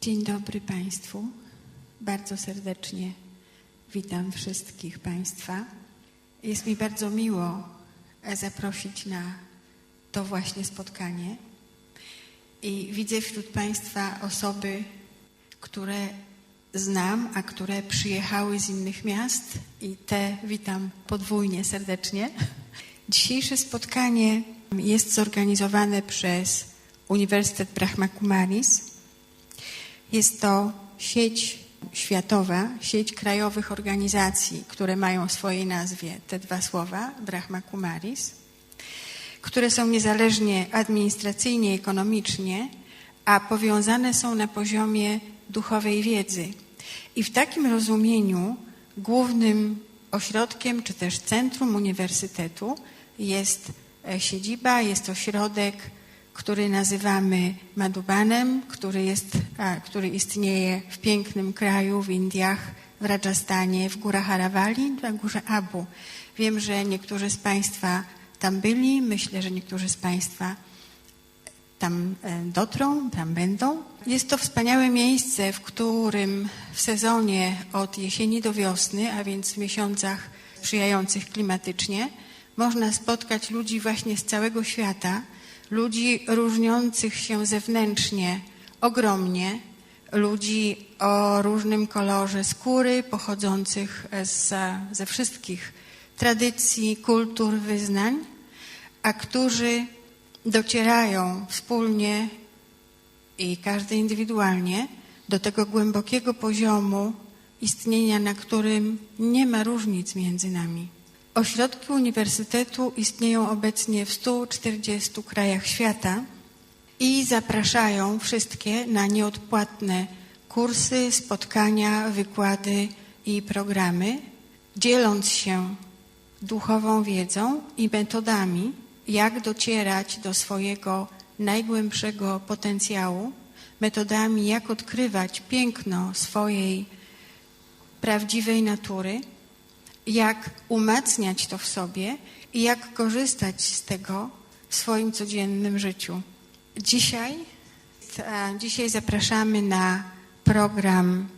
Dzień dobry Państwu. Bardzo serdecznie witam wszystkich Państwa. Jest mi bardzo miło zaprosić na to właśnie spotkanie. I widzę wśród Państwa osoby, które znam, a które przyjechały z innych miast i te witam podwójnie serdecznie. Dzisiejsze spotkanie jest zorganizowane przez Uniwersytet Brahmakumaris. Jest to sieć światowa, sieć krajowych organizacji, które mają w swojej nazwie te dwa słowa, Brahmakumaris, które są niezależnie administracyjnie i ekonomicznie, a powiązane są na poziomie duchowej wiedzy. I w takim rozumieniu głównym ośrodkiem, czy też centrum uniwersytetu jest siedziba, jest ośrodek, który nazywamy Madhubanem, który istnieje w pięknym kraju w Indiach, w Rajasthanie, w górach Aravalli, na górze Abu. Wiem, że niektórzy z Państwa tam byli, myślę, że niektórzy z Państwa tam dotrą, tam będą. Jest to wspaniałe miejsce, w którym w sezonie od jesieni do wiosny, a więc w miesiącach sprzyjających klimatycznie, można spotkać ludzi właśnie z całego świata, ludzi różniących się zewnętrznie ogromnie, ludzi o różnym kolorze skóry, pochodzących ze wszystkich tradycji, kultur, wyznań, a którzy docierają wspólnie i każdy indywidualnie do tego głębokiego poziomu istnienia, na którym nie ma różnic między nami. Ośrodki uniwersytetu istnieją obecnie w 140 krajach świata i zapraszają wszystkie na nieodpłatne kursy, spotkania, wykłady i programy, dzieląc się duchową wiedzą i metodami, jak docierać do swojego najgłębszego potencjału, metodami, jak odkrywać piękno swojej prawdziwej natury, jak umacniać to w sobie i jak korzystać z tego w swoim codziennym życiu. Dzisiaj zapraszamy na program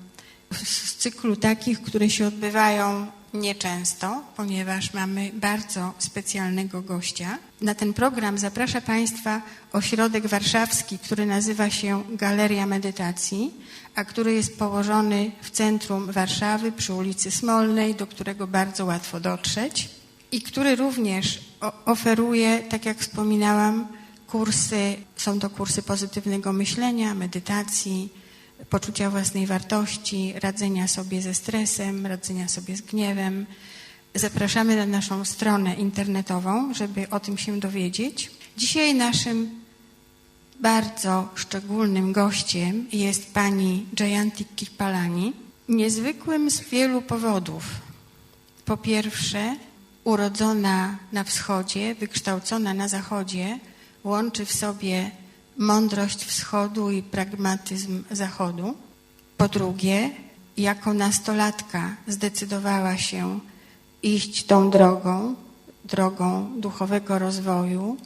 z cyklu takich, które się odbywają nieczęsto, ponieważ mamy bardzo specjalnego gościa. Na ten program zaprasza Państwa ośrodek warszawski, który nazywa się Galeria Medytacji, a który jest położony w centrum Warszawy przy ulicy Smolnej, do którego bardzo łatwo dotrzeć i który również oferuje, tak jak wspominałam, kursy, są to kursy pozytywnego myślenia, medytacji, poczucia własnej wartości, radzenia sobie ze stresem, radzenia sobie z gniewem. Zapraszamy na naszą stronę internetową, żeby o tym się dowiedzieć. Dzisiaj naszym bardzo szczególnym gościem jest pani Jayanti Kirpalani, niezwykłym z wielu powodów. Po pierwsze, urodzona na wschodzie, wykształcona na zachodzie, łączy w sobie mądrość wschodu i pragmatyzm zachodu. Po drugie, jako nastolatka zdecydowała się iść tą drogą duchowego rozwoju.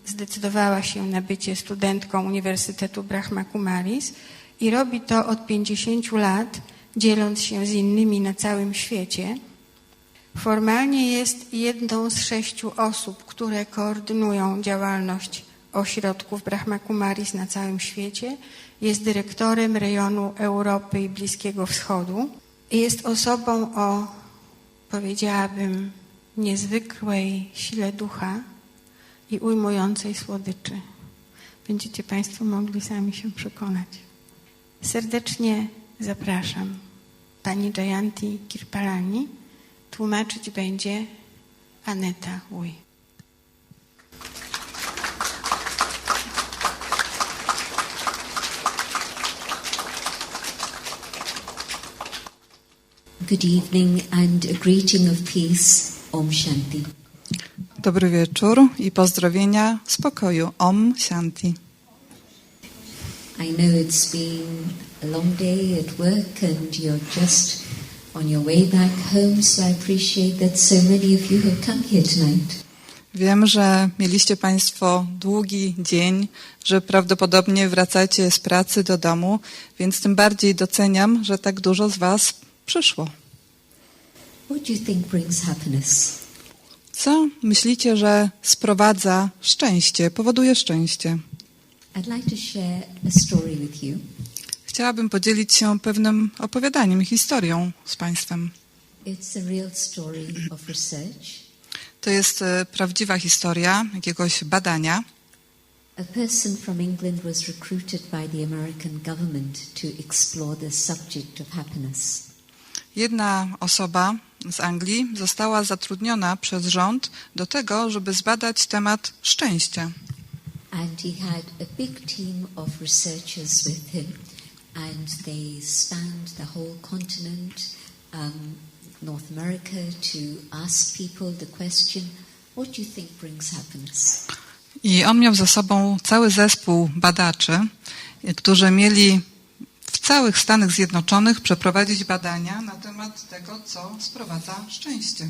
Zdecydowała się na bycie studentką Uniwersytetu Brahmakumaris i robi to od 50 lat, dzieląc się z innymi na całym świecie. Formalnie jest jedną z 6 osób, które koordynują działalność ośrodków Brahmakumaris na całym świecie. Jest dyrektorem rejonu Europy i Bliskiego Wschodu. Jest osobą o, powiedziałabym, niezwykłej sile ducha i ujmującej słodyczy. Będziecie Państwo mogli sami się przekonać. Serdecznie zapraszam pani Jayanti Kirpalani. Tłumaczyć będzie Aneta Uj. Good evening and a greeting of peace. Om Shanti. Dobry wieczór i pozdrowienia spokoju. Om Shanti. I know it's been a long day at work and you're just on your way back home, so I appreciate that so many of you have come here tonight. Wiem, że mieliście Państwo długi dzień, że prawdopodobnie wracacie z pracy do domu, więc tym bardziej doceniam, że tak dużo z Was przyszło. What do you think brings happiness? Co myślicie, że sprowadza szczęście, powoduje szczęście? I'd like to share a story with you. Chciałabym podzielić się pewnym opowiadaniem, historią z Państwem. It's a real story of research. To jest prawdziwa historia jakiegoś badania. A person from England was recruited by the American government to explore the subject of happiness. Jedna osoba z Anglii została zatrudniona przez rząd do tego, żeby zbadać temat szczęścia. And he had a big team of researchers with him, and they spanned the whole continent, North America, to ask people the question, what do you think brings happiness? I on miał za sobą cały zespół badaczy, którzy mieli w całych Stanach Zjednoczonych przeprowadzić badania na temat tego, co sprowadza szczęście.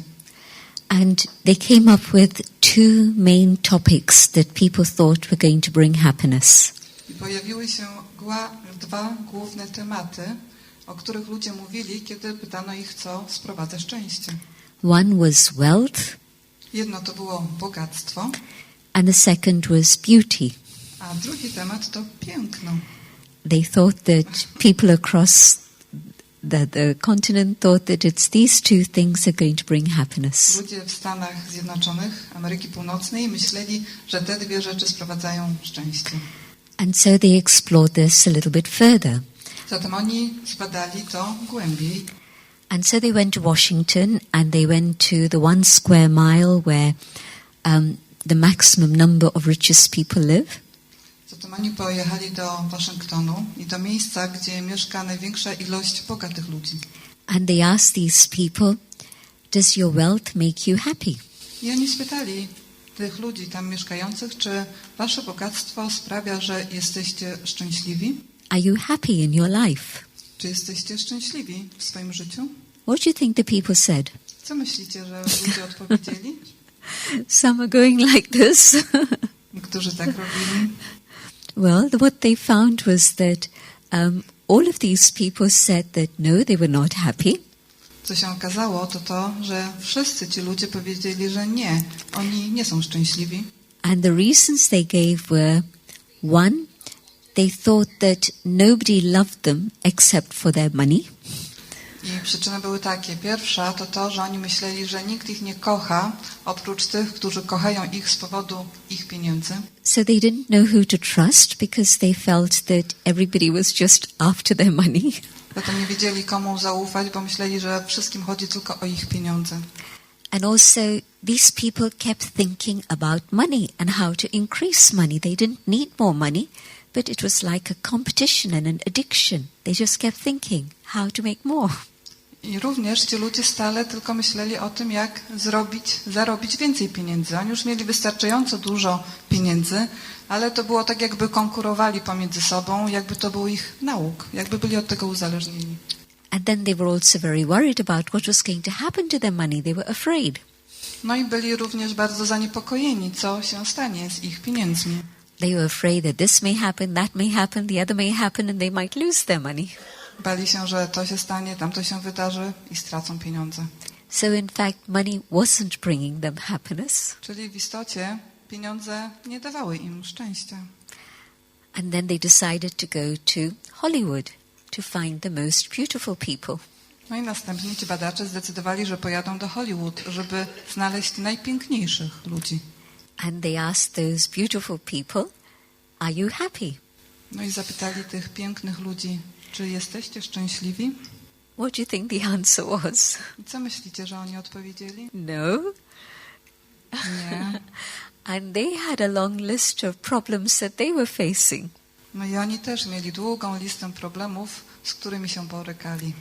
And they came up with two main topics that people thought were going to bring happiness. I pojawiły się dwa główne tematy, o których ludzie mówili, kiedy pytano ich, co sprowadza szczęście. One was wealth, Jedno to było bogactwo, and the second was beauty. a drugi temat to piękno. They thought that people across the continent thought that it's these two things that are going to bring happiness. Ludzie w Stanach Zjednoczonych, Ameryki Północnej myśleli, że te dwie rzeczy sprowadzają szczęście. And so they explored this a little bit further. Zatem oni zbadali to głębiej. And so they went to Washington, and they went to the 1 square mile where the maximum number of richest people live. Zatem oni pojechali do Waszyngtonu i do miejsca, gdzie mieszka największa ilość bogatych ludzi. And they asked these people, does your wealth make you happy? I oni spytali tych ludzi tam mieszkających, czy wasze bogactwo sprawia, że jesteście szczęśliwi? Are you happy in your life? Czy jesteście szczęśliwi w swoim życiu? What do you think the people said? Co myślicie, że ludzie odpowiedzieli? Some are going like this. Niektórzy tak robili. Well, what they found was that all of these people said that no, they were not happy. Co się okazało, to, że wszyscy ci ludzie powiedzieli, że nie, oni nie są szczęśliwi. And the reasons they gave were, one, they thought that nobody loved them except for their money. I przyczyny były takie. Pierwsza to, że oni myśleli, że nikt ich nie kocha, oprócz tych, którzy kochają ich z powodu ich pieniędzy. So they didn't know who to trust because they felt that everybody was just after their money. Zatem nie wiedzieli, komu zaufać, bo myśleli, że wszystkim chodzi tylko o ich pieniądze. And also, these people kept thinking about money and how to increase money. They didn't need more money, but it was like a competition and an addiction. They just kept thinking how to make more. I również ci ludzie stale tylko myśleli o tym, jak zarobić więcej pieniędzy. Oni już mieli wystarczająco dużo pieniędzy, ale to było tak, jakby konkurowali pomiędzy sobą, jakby to był ich nauk, jakby byli od tego uzależnieni. And then they were also very worried about what was going to happen to their money. They were afraid. No i byli również bardzo zaniepokojeni, co się stanie z ich pieniędzmi. They were afraid that this may happen, that may happen, the other may happen, and they might lose their money. Bali się, że to się stanie, tamto się wydarzy i stracą pieniądze. So in fact, money wasn't bringing them happiness. Czyli w istocie pieniądze nie dawały im szczęścia. And then they decided to go to Hollywood to find the most beautiful people. No i następnie ci badacze zdecydowali, że pojadą do Hollywood, żeby znaleźć najpiękniejszych ludzi. And they asked those beautiful people, are you happy? No i zapytali tych pięknych ludzi, czy jesteście szczęśliwi? What do you think the answer was? I co myślicie, że oni odpowiedzieli? No. Nie. And they had a long list of problems that they were facing. No i oni też mieli długą listę problemów, z którymi się borykali.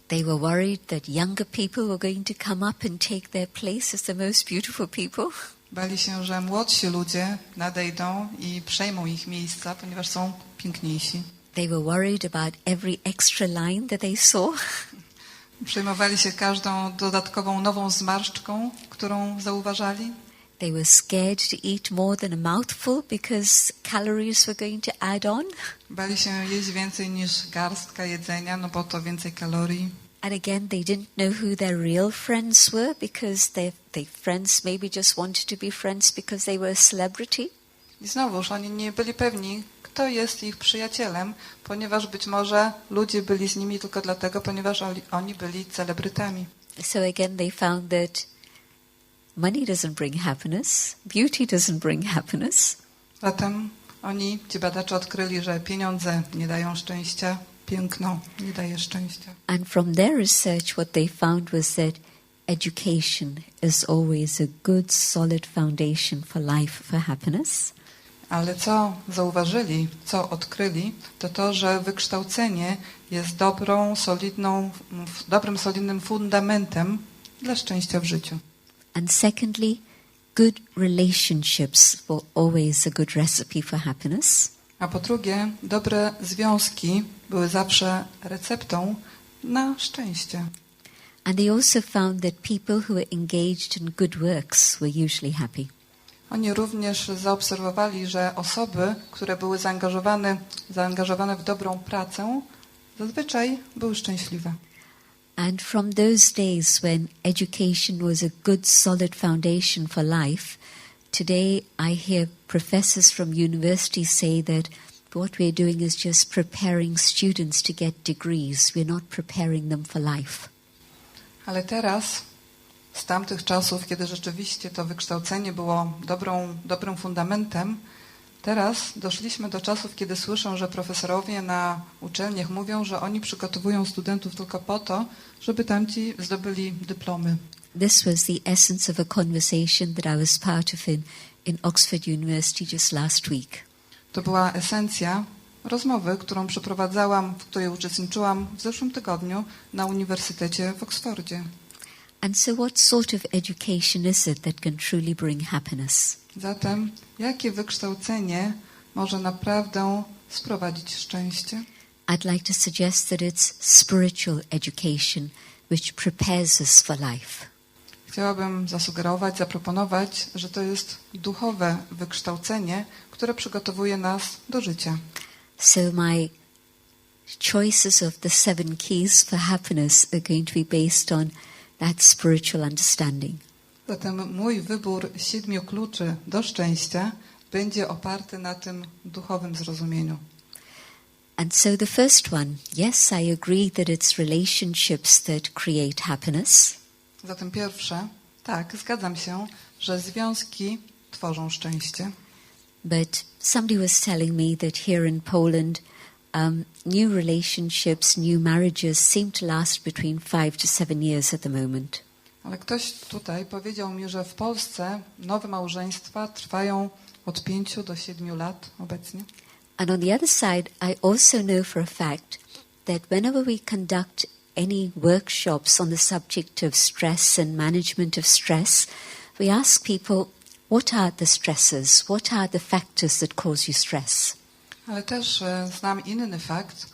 They were worried that younger people were going to come up and take their place as the most beautiful people. Bali się, że młodsi ludzie nadejdą i przejmą ich miejsca, ponieważ są piękniejsi. They were worried about every extra line that they saw. Przejmowali się każdą dodatkową nową zmarszczką, którą zauważali. They were scared to eat more than a mouthful because calories were going to add on. Bali się jeść więcej niż garstka jedzenia, no bo to więcej kalorii. And again, they didn't know who their real friends were because their friends maybe just wanted to be friends because they were a celebrity. I znowuż oni nie byli pewni, kto jest ich przyjacielem, ponieważ być może ludzie byli z nimi tylko dlatego, ponieważ oni byli celebrytami. So again, they found that money doesn't bring happiness, beauty doesn't bring happiness. Zatem ci badacze odkryli, że pieniądze nie dają szczęścia, piękno nie daje szczęścia. And from their research, what they found was that education is always a good, solid foundation for life, for happiness. Ale co zauważyli, co odkryli, to, że wykształcenie jest dobrym, solidnym fundamentem dla szczęścia w życiu. And secondly, good relationships were always a good recipe for happiness. A po drugie, dobre związki były zawsze receptą na szczęście. And they also found that people who were engaged in good works were usually happy. Oni również zaobserwowali, że osoby, które były zaangażowane w dobrą pracę, zazwyczaj były szczęśliwe. And from those days when education was a good, solid foundation for life, today I hear professors from universities say that what we're doing is just preparing students to get degrees. We're not preparing them for life. Ale teraz, z tamtych czasów, kiedy rzeczywiście to wykształcenie było dobrym fundamentem, teraz doszliśmy do czasów, kiedy słyszę, że profesorowie na uczelniach mówią, że oni przygotowują studentów tylko po to, żeby tamci zdobyli dyplomy. This was the essence of a conversation that I was part of in Oxford University just last week. To była esencja rozmowy, którą przeprowadzałam, w której uczestniczyłam w zeszłym tygodniu na Uniwersytecie w Oksfordzie. And so what sort of education is it that can truly bring happiness? Zatem, jakie wykształcenie może naprawdę sprowadzić szczęście? I'd like to suggest that it's spiritual education which prepares us for life. Chciałabym zaproponować, że to jest duchowe wykształcenie, które przygotowuje nas do życia. So my choices of the 7 keys for happiness are going to be based on that spiritual understanding. Zatem mój wybór 7 kluczy do szczęścia będzie oparty na tym duchowym zrozumieniu. And so the first one, yes, I agree that it's relationships that create happiness. Zatem pierwsze, tak, zgadzam się, że związki tworzą szczęście. But somebody was telling me that here in Poland, new relationships, new marriages seem to last between 5 to 7 years at the moment. Ale ktoś tutaj powiedział mi, że w Polsce nowe małżeństwa trwają od 5 do 7 lat obecnie. And on the other side, I also know for a fact that whenever we conduct any workshops on the subject of stress and management of stress, we ask people, what are the stresses? What are the factors that cause you stress? Ale też znam inny fakt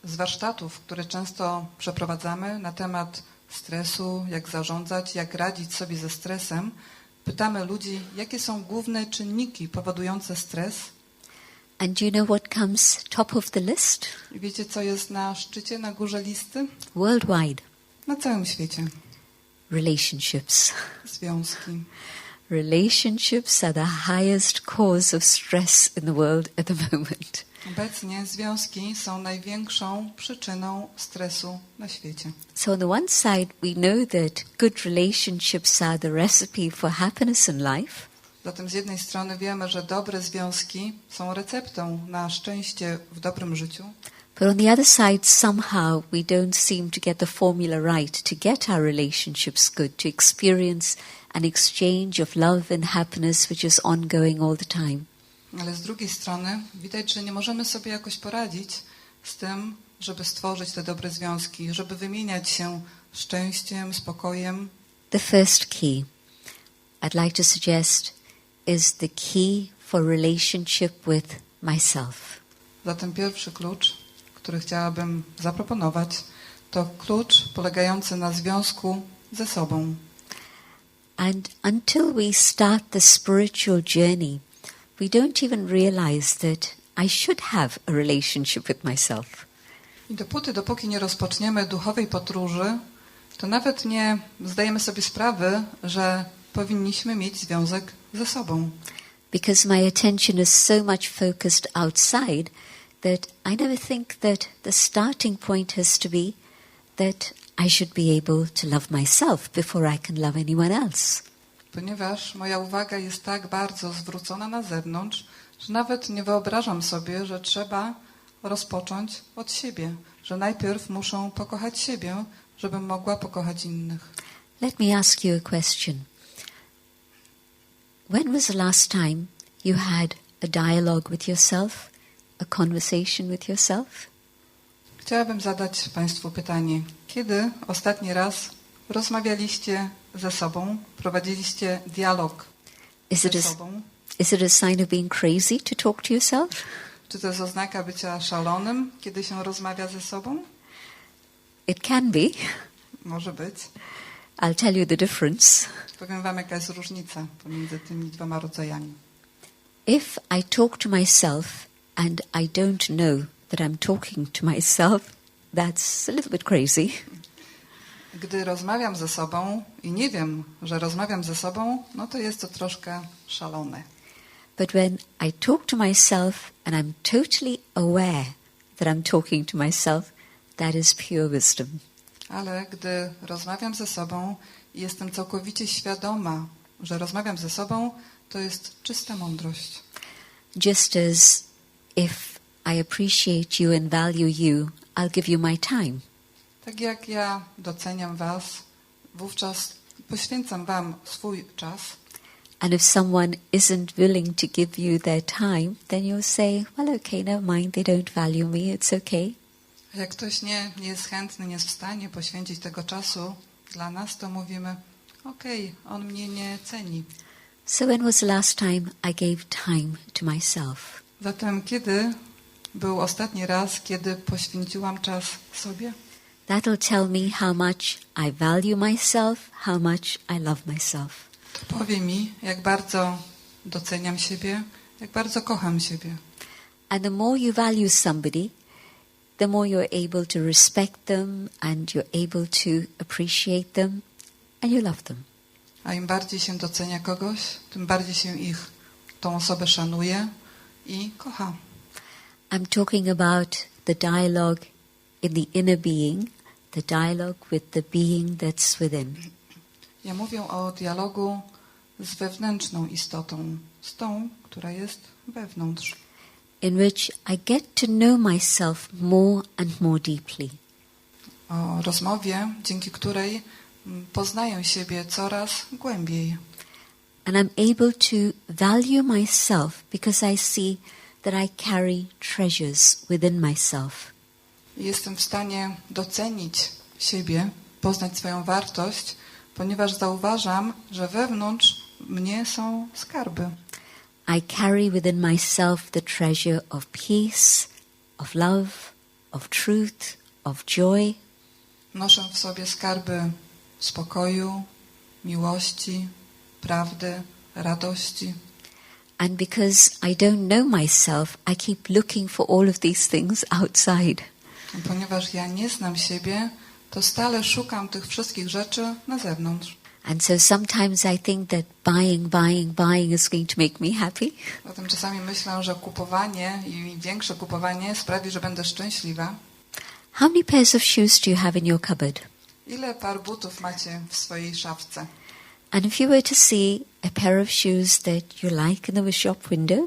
z warsztatów, które często przeprowadzamy na temat stresu, jak zarządzać, jak radzić sobie ze stresem. Pytamy ludzi, jakie są główne czynniki powodujące stres. And do you know what comes top of the list? I wiecie, co jest na szczycie, na górze listy? Worldwide. Na całym świecie. Relationships. Związki. Relationships are the highest cause of stress in the world at the moment. Obecnie związki są największą przyczyną stresu na świecie. So on the one side, we know that good relationships are the recipe for happiness in life. Zatem z jednej strony wiemy, że dobre związki są receptą na szczęście w dobrym życiu. But on the other side, somehow we don't seem to get the formula right to get our relationships good, to experience an exchange of love and happiness which is ongoing all the time. Ale z drugiej strony widać, że nie możemy sobie jakoś poradzić z tym, żeby stworzyć te dobre związki, żeby wymieniać się szczęściem, spokojem. The first key I'd like to suggest is the key for relationship with myself. Zatem pierwszy klucz, który chciałabym zaproponować, to klucz polegający na związku ze sobą. And until we start the spiritual journey, we don't even realize that I should have a relationship with myself. I dopóki nie rozpoczniemy duchowej podróży, to nawet nie zdajemy sobie sprawy, że powinniśmy mieć związek ze sobą. Because my attention is so much focused outside that I never think that the starting point has to be that I should be able to love myself before I can love anyone else. Ponieważ moja uwaga jest tak bardzo zwrócona na zewnątrz, że nawet nie wyobrażam sobie, że trzeba rozpocząć od siebie, że najpierw muszę pokochać siebie, żebym mogła pokochać innych. Let me ask you a question. When was the last time you had a dialogue with yourself, a conversation with yourself? Chciałabym zadać Państwu pytanie. Kiedy ostatni raz rozmawialiście ze sobą, prowadziliście dialog ze sobą? Is it a sign of being crazy to talk to yourself? Czy to jest oznaka bycia szalonym, kiedy się rozmawia ze sobą? It can be. Może być. I'll tell you the difference. Powiem Wam, jaka jest różnica pomiędzy tymi dwoma rodzajami. If I talk to myself and I don't know that I'm talking to myself, that's a little bit crazy. Gdy rozmawiam ze sobą i nie wiem, że rozmawiam ze sobą, no to jest to troszkę szalone. But when I talk to myself and I'm totally aware that I'm talking to myself, that is pure wisdom. Ale gdy rozmawiam ze sobą i jestem całkowicie świadoma, że rozmawiam ze sobą, to jest czysta mądrość. Just as if I appreciate you and value you, I'll give you my time. Tak jak ja doceniam Was, wówczas poświęcam Wam swój czas. And if someone isn't willing to give you their time, then you'll say, well, okay, never mind, they don't value me, it's okay. A jak ktoś nie jest chętny, nie jest w stanie poświęcić tego czasu dla nas, to mówimy, okej, on mnie nie ceni. So when was the last time I gave time to myself? Zatem kiedy był ostatni raz, kiedy poświęciłam czas sobie? That'll tell me how much I value myself, how much I love myself. To powie mi, jak bardzo doceniam siebie, jak bardzo kocham siebie. And the more you value somebody, the more you're able to respect them and you're able to appreciate them and you love them. A im bardziej się docenia kogoś, tym bardziej się tą osobę szanuje i kocha. I'm talking about the dialogue in the inner being, the dialogue with the being that's within. Ja mówię o dialogu z wewnętrzną istotą, z tą, która jest wewnątrz. In which I get to know myself more and more deeply. O rozmowie, dzięki której poznaję siebie coraz głębiej. And I'm able to value myself because I see that I carry treasures within myself. Jestem w stanie docenić siebie, poznać swoją wartość, ponieważ zauważam, że wewnątrz mnie są skarby. I carry within myself the treasure of peace, of love, of truth, of joy. Noszę w sobie skarby spokoju, miłości, prawdy, radości. And because I don't know myself, I keep looking for all of these things outside. Ponieważ ja nie znam siebie, to stale szukam tych wszystkich rzeczy na zewnątrz. And so sometimes I think that buying is going to make me happy. Zatem czasami myślę, że kupowanie i większe kupowanie sprawi, że będę szczęśliwa. How many pairs of shoes do you have in your cupboard? Ile par butów macie w swojej szafce? And if you were to see a pair of shoes that you like in the shop window,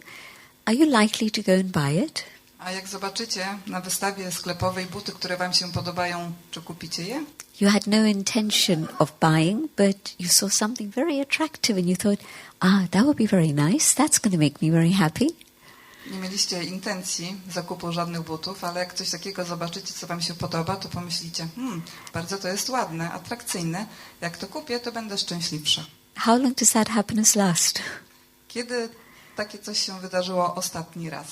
are you likely to go and buy it? A jak zobaczycie na wystawie sklepowej buty, które Wam się podobają, czy kupicie je? You had no intention of buying, but you saw something very attractive and you thought, that would be very nice, that's going to make me very happy. Nie mieliście intencji zakupu żadnych butów, ale jak coś takiego zobaczycie, co Wam się podoba, to pomyślicie, bardzo to jest ładne, atrakcyjne. Jak to kupię, to będę szczęśliwsza. How long does that happiness last? Kiedy takie coś się wydarzyło ostatni raz?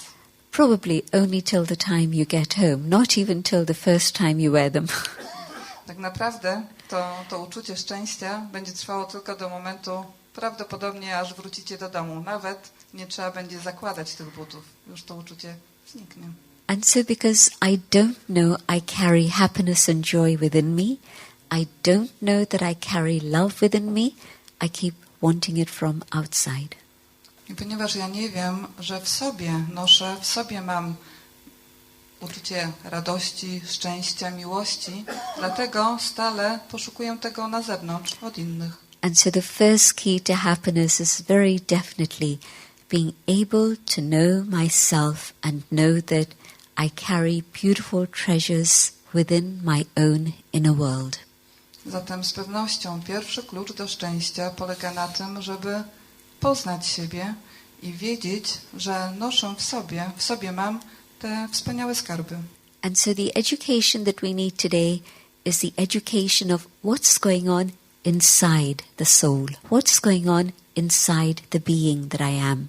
Probably only till the time you get home, not even till the first time you wear them. Tak naprawdę to uczucie szczęścia będzie trwało tylko do momentu, prawdopodobnie aż wrócicie do domu. Nawet nie trzeba będzie zakładać tych butów. Już to uczucie zniknie. And so because I don't know I carry happiness and joy within me, I don't know that I carry love within me, I keep wanting it from outside. I ponieważ ja nie wiem, że w sobie noszę, w sobie mam uczucie radości, szczęścia, miłości, dlatego stale poszukuję tego na zewnątrz, od innych. And so the first key to happiness is very definitely being able to know myself and know that I carry beautiful treasures within my own inner world. Zatem z pewnością pierwszy klucz do szczęścia polega na tym, żeby poznać siebie i wiedzieć, że noszę w sobie mam te wspaniałe skarby. And so the education that we need today is the education of what's going on inside the soul. What's going on inside the being that I am.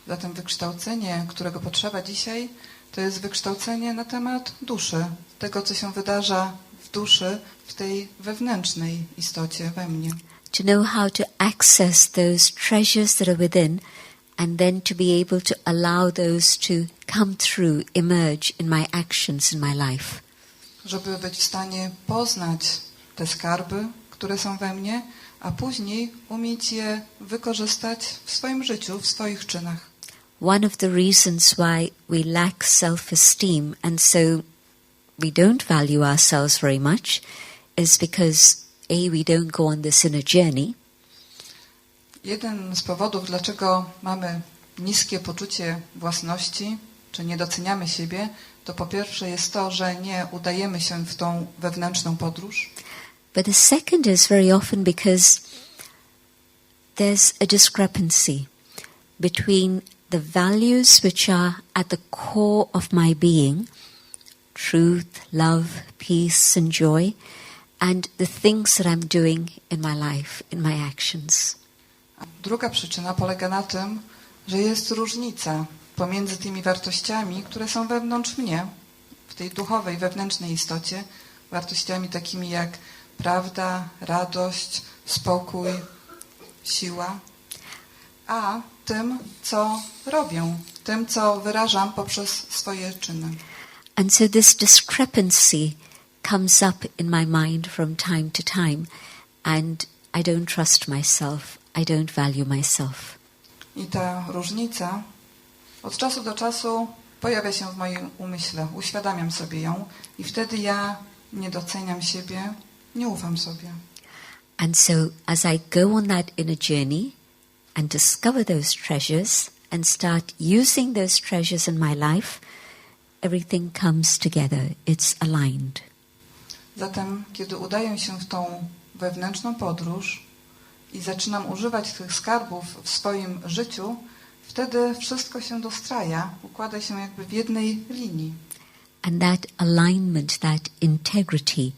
Zatem wykształcenie, którego potrzeba dzisiaj, to jest wykształcenie na temat duszy, tego, co się wydarza w duszy, w tej wewnętrznej istocie we mnie. To know how to access those treasures that are within and then to be able to allow those to come through, emerge in my actions, in my life. Żeby być w stanie poznać te skarby, które są we mnie, a później umieć je wykorzystać w swoim życiu, w swoich czynach. One of the reasons why we lack self-esteem and so we don't value ourselves very much is because we don't go on this inner journey. Jeden z powodów, dlaczego mamy niskie poczucie własności, czy nie doceniamy siebie, to po pierwsze jest to, że nie udajemy się w tą wewnętrzną podróż. But the second is very often because there's a discrepancy between the values which are at the core of my being, truth, love, peace and joy, and the things that I'm doing in my life, in my actions. Druga przyczyna polega na tym, że jest różnica pomiędzy tymi wartościami, które są wewnątrz mnie, w tej duchowej, wewnętrznej istocie, wartościami takimi jak prawda, radość, spokój, siła, a tym, co robię, tym, co wyrażam poprzez swoje czyny. And so this discrepancy comes up in my mind from time to time, and I don't trust myself, I don't value myself. I ta różnica od czasu do czasu pojawia się w moim umyśle, uświadamiam sobie ją i wtedy ja nie doceniam siebie, nie ufam sobie. And so as I go on that inner journey and discover those treasures and start using those treasures in my life, everything comes together, it's aligned. Zatem, kiedy udaję się w tą wewnętrzną podróż i zaczynam używać tych skarbów w swoim życiu, wtedy wszystko się dostraja, układa się jakby w jednej linii. And that alignment, that integrity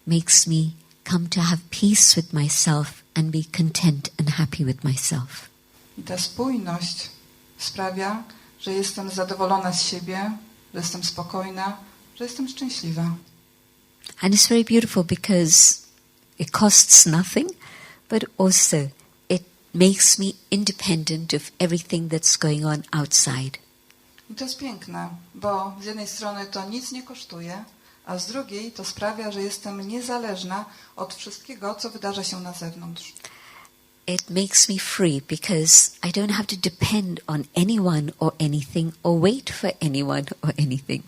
makes me come to have peace with myself and be content and happy with myself. I ta spójność sprawia, że jestem zadowolona z siebie, że jestem spokojna, że jestem szczęśliwa. And it's very beautiful because it costs nothing, but also it makes me independent of everything that's going on outside. I to jest piękne, bo z jednej strony to nic nie kosztuje, a z drugiej to sprawia, że jestem niezależna od wszystkiego, co wydarza się na zewnątrz. It makes me free because I don't have to depend on anyone or anything or wait for anyone or anything.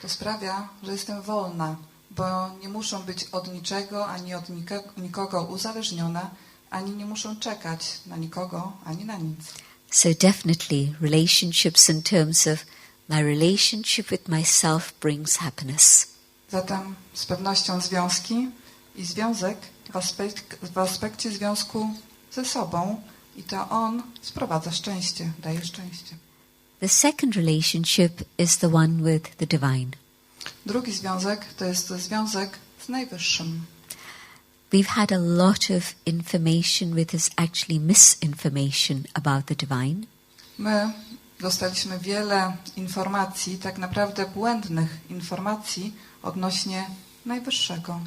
To sprawia, że jestem wolna, bo nie muszę być od niczego, ani od nikogo uzależniona, ani nie muszę czekać na nikogo, ani na nic. So definitely relationships in terms of my relationship with myself brings happiness. Zatem z pewnością związki i związek w aspekcie związku ze sobą i to on sprowadza szczęście, daje szczęście. The second relationship is the one with the divine. Drugi związek to jest związek z Najwyższym. We've had a lot of information which is actually misinformation about the divine. My dostaliśmy wiele informacji, tak naprawdę błędnych informacji odnośnie Najwyższego.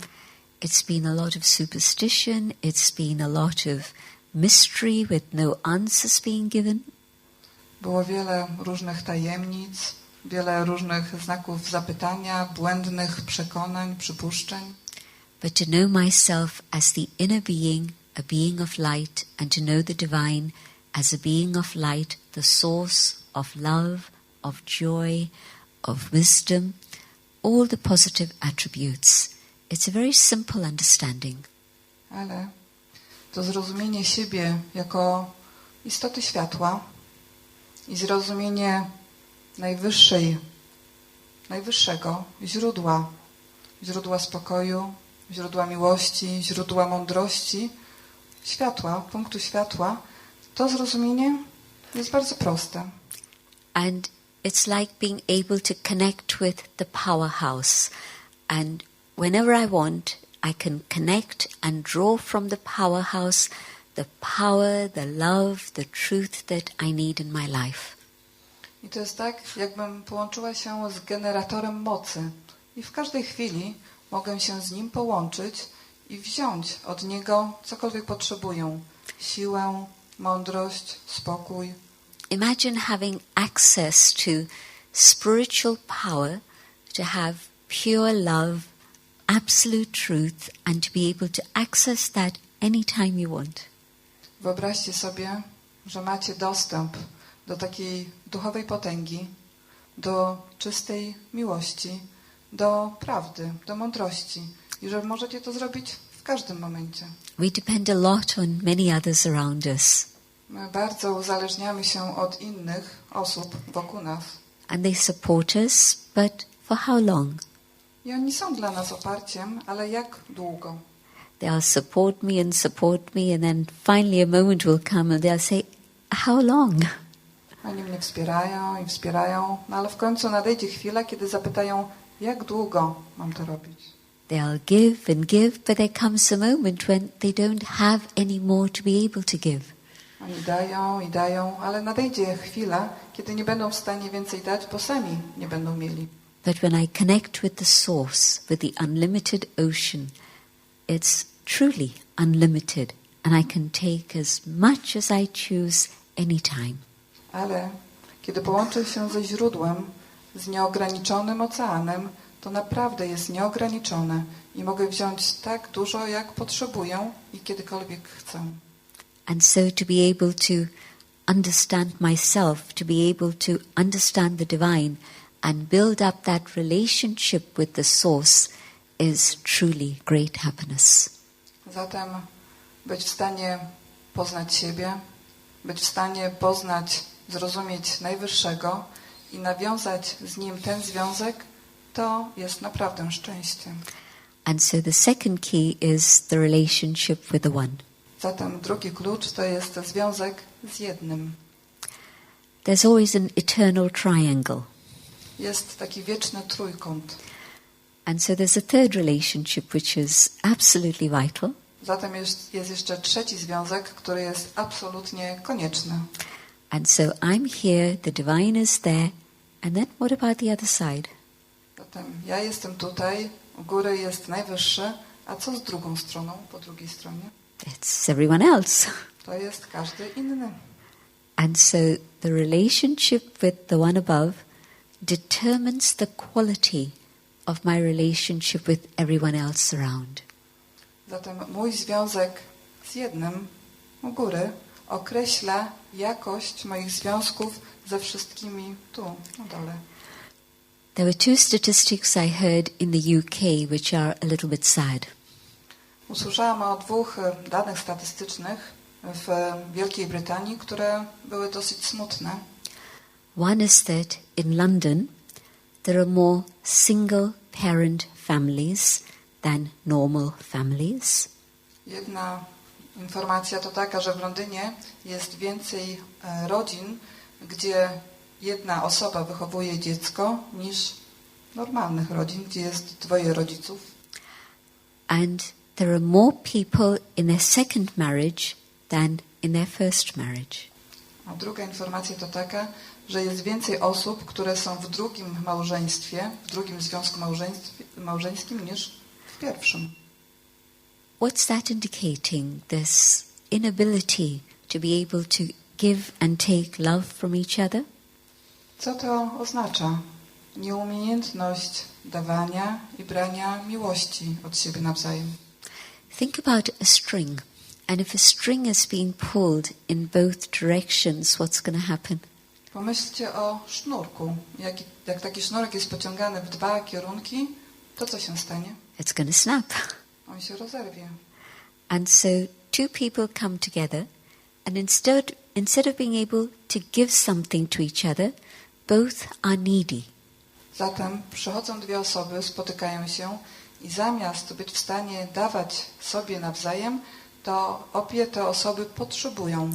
It's been a lot of superstition, it's been a lot of mystery with no answers being given. Było wiele różnych tajemnic, wiele różnych znaków zapytania, błędnych przekonań, przypuszczeń. But to know myself as the inner being, a being of light, and to know the divine as a being of light, the source of love, of joy, of wisdom, all the positive attributes. It's a very simple understanding. Ale to zrozumienie siebie jako istoty światła i zrozumienie najwyższego źródła spokoju, źródła miłości, źródła mądrości, światła, punktu światła, to zrozumienie jest bardzo proste. And it's like being able to connect with the powerhouse. And whenever I want, I can connect and draw from the powerhouse the power, the love, the truth that I need in my life. I to jest tak, jakbym połączyła się z generatorem mocy. I w każdej chwili mogę się z nim połączyć i wziąć od niego cokolwiek potrzebuję. Siłę, mądrość, spokój. Imagine having access to spiritual power, to have pure love, absolute truth, and to be able to access that anytime you want. Wyobraźcie sobie, że macie dostęp do takiej duchowej potęgi, do czystej miłości, do prawdy, do mądrości i że możecie to zrobić w każdym momencie. We depend a lot on many others around us. My bardzo uzależniamy się od innych osób wokół nas. And they support us, but for how long? I oni są dla nas oparciem, ale jak długo? They'll support me, and then finally a moment will come and they'll say, how long? Oni mnie wspierają, no ale w końcu nadejdzie chwila, kiedy zapytają, jak długo mam to robić. They'll give and give, but there comes a moment when they don't have any more to be able to give. Oni dają, ale nadejdzie chwila, kiedy nie będą w stanie więcej dać, bo sami nie będą mieli. But when I connect with the source, with the unlimited ocean, it's truly unlimited, and I can take as much as I choose anytime. Ale kiedy połączę się ze źródłem, z nieograniczonym oceanem, to naprawdę jest nieograniczone i mogę wziąć tak dużo, jak potrzebuję i kiedykolwiek chcę. And so to be able to understand myself, to be able to understand the divine and build up that relationship with the source is truly great happiness. Zatem być w stanie poznać siebie, być w stanie zrozumieć Najwyższego i nawiązać z Nim ten związek, to jest naprawdę szczęście. And so the second key is the relationship with the One. Zatem drugi klucz to jest związek z jednym. There's always an eternal triangle. Jest taki wieczny trójkąt. And so there's a third relationship which is absolutely vital. Zatem jest jeszcze trzeci związek, który jest absolutnie konieczny. And so I'm here, the divine is there, and then what about the other side? Zatem ja jestem tutaj, u góry jest Najwyższy, a co z drugą stroną, po drugiej stronie? It's everyone else. To jest każdy inny. And so the relationship with the one above determines the quality of my relationship with everyone else around. Zatem mój związek z jednym u góry określa jakość moich związków ze wszystkimi tu, na dole. There were two statistics I heard in the UK which are a little bit sad. Usłyszałam o dwóch danych statystycznych w Wielkiej Brytanii, które były dosyć smutne. One is that in London there are more single parent families than normal families. Jedna informacja to taka, że w Londynie jest więcej rodzin, gdzie jedna osoba wychowuje dziecko, niż normalnych rodzin, gdzie jest dwoje rodziców. And there are more people in their second marriage than in their first marriage. A druga informacja to taka, że jest więcej osób, które są w drugim małżeństwie, w drugim związku małżeńskim niż w pierwszym. what's that indicating? This inability to be able to give and take love from each other? Co to oznacza? Nieumiejętność dawania i brania miłości od siebie nawzajem. Think about a string. And if a string is being pulled in both directions, what's going to happen? Pomyślcie o sznurku. Jak taki sznurek jest pociągany w dwa kierunki, to co się stanie? It's going to snap. On się rozerwie. And so two people come together, and instead of being able to give something to each other, both are needy. Zatem przychodzą dwie osoby, spotykają się i zamiast być w stanie dawać sobie nawzajem, to obie te osoby potrzebują.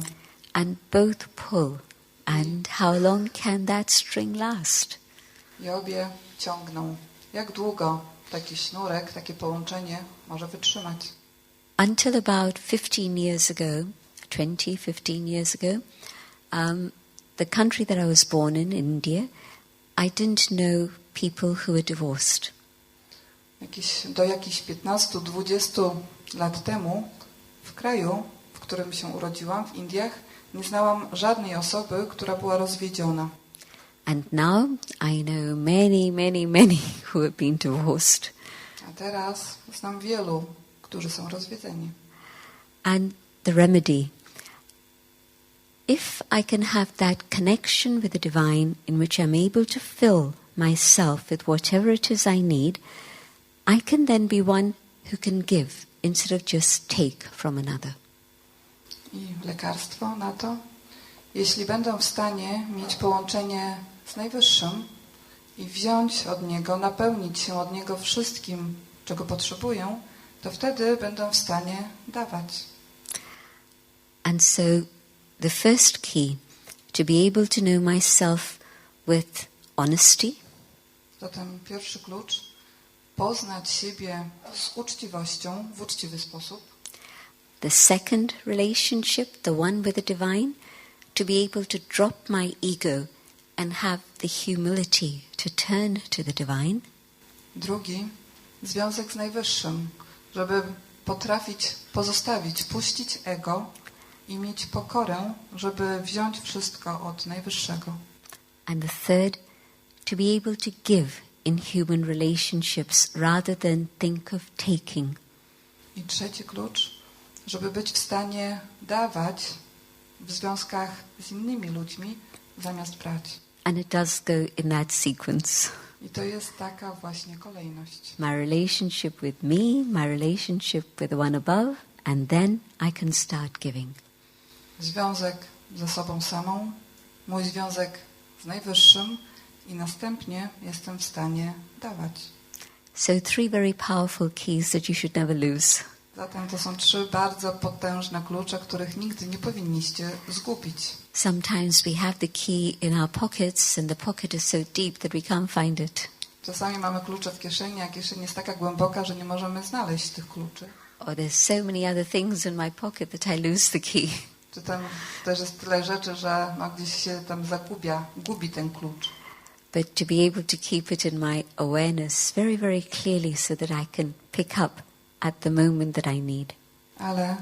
And both pull. And how long can that string last? I obie ciągną. Jak długo taki sznurek, takie połączenie może wytrzymać? Until about 15 years ago, 15 years ago, the country that I was born in, India, I didn't know people who were divorced. Do jakichś 15-20 lat temu w kraju, w którym się urodziłam, w Indiach, nie znałam żadnej osoby, która była rozwiedziona. And now I know many who have been divorced. A teraz znam wielu, którzy są rozwiedzeni. And the remedy. If I can have that connection with the divine in which I'm able to fill myself with whatever it is I need, I can then be one who can give instead of just take from another. I lekarstwo na to? Jeśli będę w stanie mieć połączenie z Najwyższym i wziąć od Niego, napełnić się od Niego wszystkim, czego potrzebuję, to wtedy będę w stanie dawać. And so the first key, to be able to know myself with honesty. Zatem pierwszy klucz, poznać siebie z uczciwością, w uczciwy sposób. The second relationship, the one with the divine, to be able to drop my ego and have the humility to turn to the divine. Drugi, związek z Najwyższym, żeby potrafić puścić ego i mieć pokorę, żeby wziąć wszystko od Najwyższego. And the third, to be able to give in human relationships rather than think of taking. I trzeci klucz, żeby być w stanie dawać w związkach z innymi ludźmi zamiast brać. And it does go in that sequence. I to jest taka właśnie kolejność. My relationship with me, my relationship with the one above, and then I can start giving. Związek ze sobą samą, mój związek z Najwyższym i następnie jestem w stanie dawać. So 3 very powerful keys that you should never lose. Zatem to są 3 bardzo potężne klucze, których nigdy nie powinniście zgubić. Sometimes we have the key in our pockets and the pocket is so deep that we can't find it. Czasami mamy klucze w kieszeni, a kieszeń jest taka głęboka, że nie możemy znaleźć tych kluczy. Or there's so many other things in my pocket that I lose the key. Czy tam też jest tyle rzeczy, że gdzieś się tam gubi ten klucz. But to be able to keep it in my awareness very, very clearly so that I can pick up at the moment that I need. Ale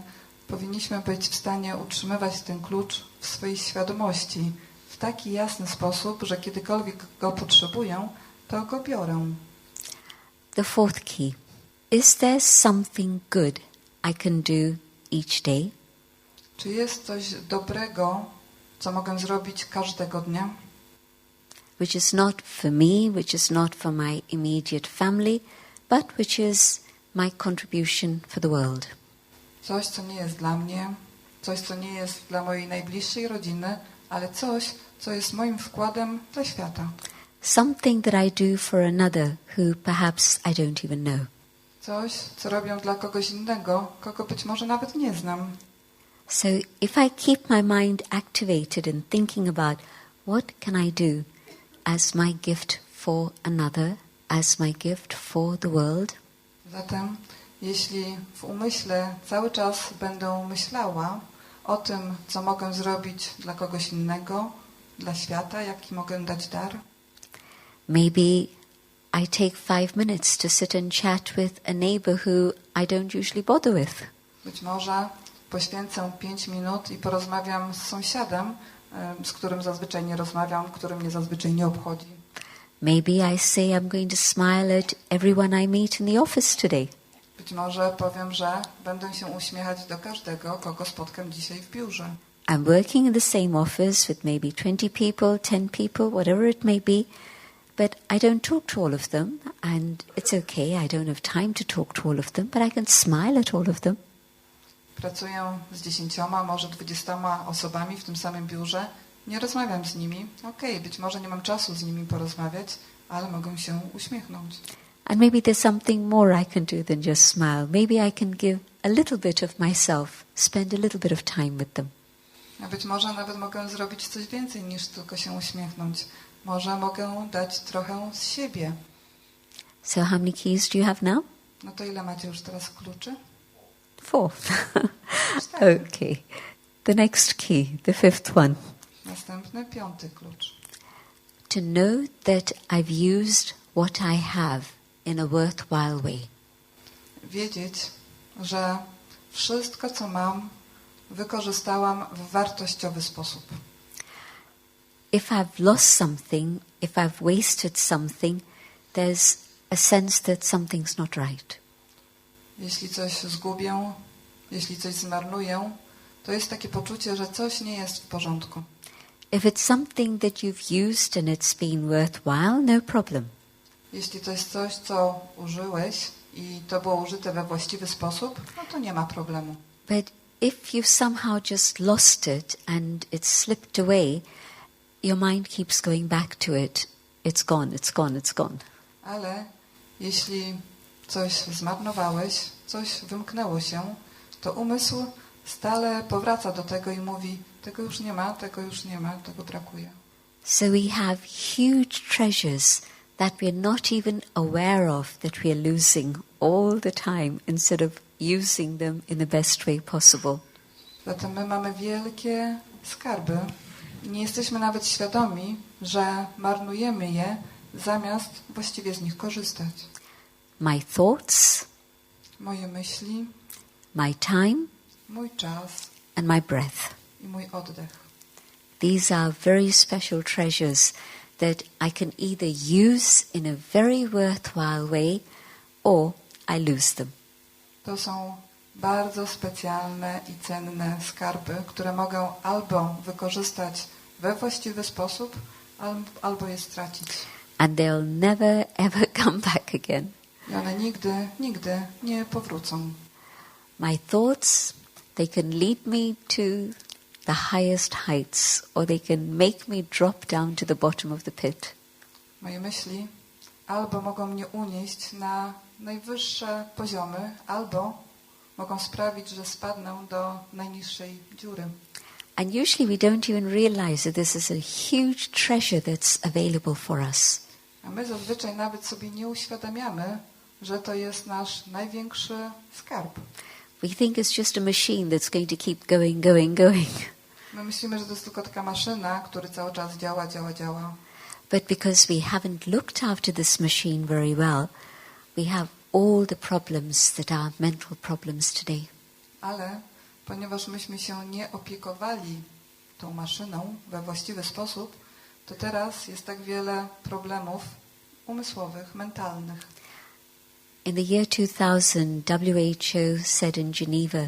powinniśmy być w stanie utrzymywać ten klucz w swojej świadomości w taki jasny sposób, że kiedykolwiek go potrzebuję, to go biorę. The fourth key. Is there something good I can do each day? Czy jest coś dobrego, co mogę zrobić każdego dnia? Which is not for me, which is not for my immediate family, but which is my contribution for the world. Coś, co nie jest dla mnie, coś, co nie jest dla mojej najbliższej rodziny, ale coś, co jest moim wkładem dla świata. Something that I do for another who perhaps I don't even know. Coś, co robię dla kogoś innego, kogo być może nawet nie znam. So if I keep my mind activated in thinking about what can I do as my gift for another, as my gift for the world, Zatem, jeśli w umyśle cały czas będę myślała o tym, co mogę zrobić dla kogoś innego, dla świata, jaki mogę dać dar, maybe I take 5 minutes to sit and chat with a neighbor who I don't usually bother with. Być może poświęcę 5 minut i porozmawiam z sąsiadem, z którym zazwyczaj nie rozmawiam, który mnie zazwyczaj nie obchodzi. Maybe I say I'm going to smile at everyone I meet in the office today. Być może powiem, że będę się uśmiechać do każdego, kogo spotkam dzisiaj w biurze. I'm working in the same office with maybe 20 people, 10 people, whatever it may be, but I don't talk to all of them, and it's okay, I don't have time to talk to all of them, but I can smile at all of them. Pracuję z 10, może 20 osobami w tym samym biurze. Nie rozmawiam z nimi. Okej, być może nie mam czasu z nimi porozmawiać, ale mogę się uśmiechnąć. And maybe there's something more I can do than just smile. Maybe I can give a little bit of myself, spend a little bit of time with them. A być może nawet mogę zrobić coś więcej niż tylko się uśmiechnąć. Może mogę dać trochę z siebie. So how many keys do you have now? No to ile macie już teraz kluczy? 4. Okay. The next key, the 5th one. Następny, 5. klucz. To know that I've used what I have in a worthwhile way. Wiedzieć, że wszystko, co mam, wykorzystałam w wartościowy sposób. If I've lost something, if I've wasted something, there's a sense that something's not right. Jeśli coś zgubię, jeśli coś zmarnuję, to jest takie poczucie, że coś nie jest w porządku. If it's something that you've used and it's been worthwhile, no problem. Jeśli to jest coś, co użyłeś i to było użyte we właściwy sposób, no to nie ma problemu. But if you've somehow just lost it and it's slipped away, your mind keeps going back to it. It's gone, it's gone, it's gone. Ale jeśli coś zmarnowałeś, coś wymknęło się, to umysł stale powraca do tego i mówi, tego już nie ma, tego już nie ma, tego brakuje. So we have huge treasures that we're not even aware of that we're losing all the time instead of using them in the best way possible. Zatem my mamy wielkie skarby. Nie jesteśmy nawet świadomi, że marnujemy je, zamiast właściwie z nich korzystać. My thoughts, Moje myśli, my time, mój czas and my breath. i mój oddech. These are very special treasures that I can either use in a very worthwhile way or I lose them. To są bardzo specjalne i cenne skarby, które mogę albo wykorzystać we właściwy sposób, albo je stracić. And they'll never ever come back again. I one nigdy, nigdy nie powrócą. My thoughts, they can lead me to the highest heights or they can make me drop down to the bottom of the pit. Moje myśli albo mogą mnie unieść na najwyższe poziomy, albo mogą sprawić, że spadnę do najniższej dziury. And usually we don't even realize that this is a huge treasure that's available for us. A my zazwyczaj nawet sobie nie uświadamiamy, że to jest nasz największy skarb. We think it's just a machine that's going to keep going, going, going. My myślimy, że to jest tylko taka maszyna, która cały czas działa. But because we haven't looked after this machine very well, we have all the problems that are mental problems today. Ale ponieważ myśmy się nie opiekowali tą maszyną we właściwy sposób, to teraz jest tak wiele problemów umysłowych, mentalnych. In the year 2000, WHO said in Geneva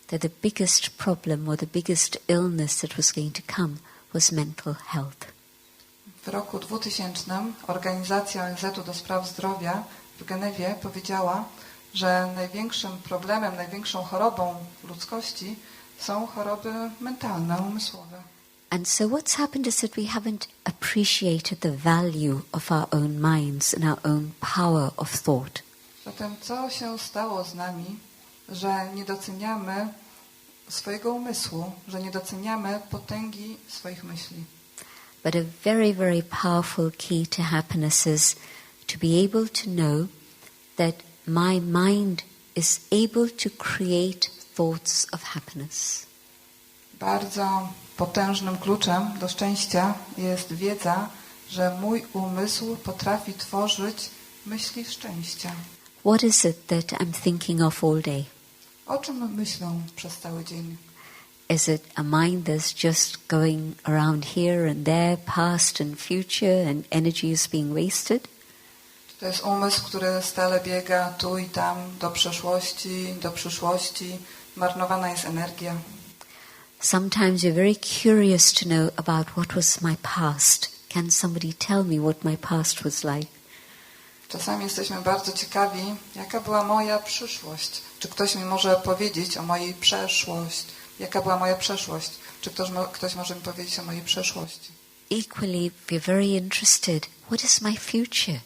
that the biggest problem or the biggest illness that was going to come was mental health. W roku 2000 Organizacja ONZ-u do spraw zdrowia w Genewie powiedziała, że największym problemem, największą chorobą ludzkości są choroby mentalne, umysłowe. And so what's happened is that we haven't appreciated the value of our own minds and our own power of thought. Zatem co się stało z nami, że nie doceniamy swojego umysłu, że nie doceniamy potęgi swoich myśli? But a very, very powerful key to happiness is to be able to know that my mind is able to create thoughts of happiness. Bardzo potężnym kluczem do szczęścia jest wiedza, że mój umysł potrafi tworzyć myśli szczęścia. What is it that I'm thinking of all day? O czym myślą przez cały dzień? Is it a mind that's just going around here and there, past and future, and energy is being wasted? To jest umysł, który stale biega tu i tam, do przeszłości, do przyszłości. Marnowana jest energia. Sometimes you're very curious to know about what was my past. Can somebody tell me what my past was like? Czasami jesteśmy bardzo ciekawi, jaka była moja przyszłość. Czy ktoś mi może powiedzieć o mojej przeszłości? Jaka była moja przeszłość? Czy ktoś może mi powiedzieć o mojej przeszłości? Equally, we're very interested. What is my future?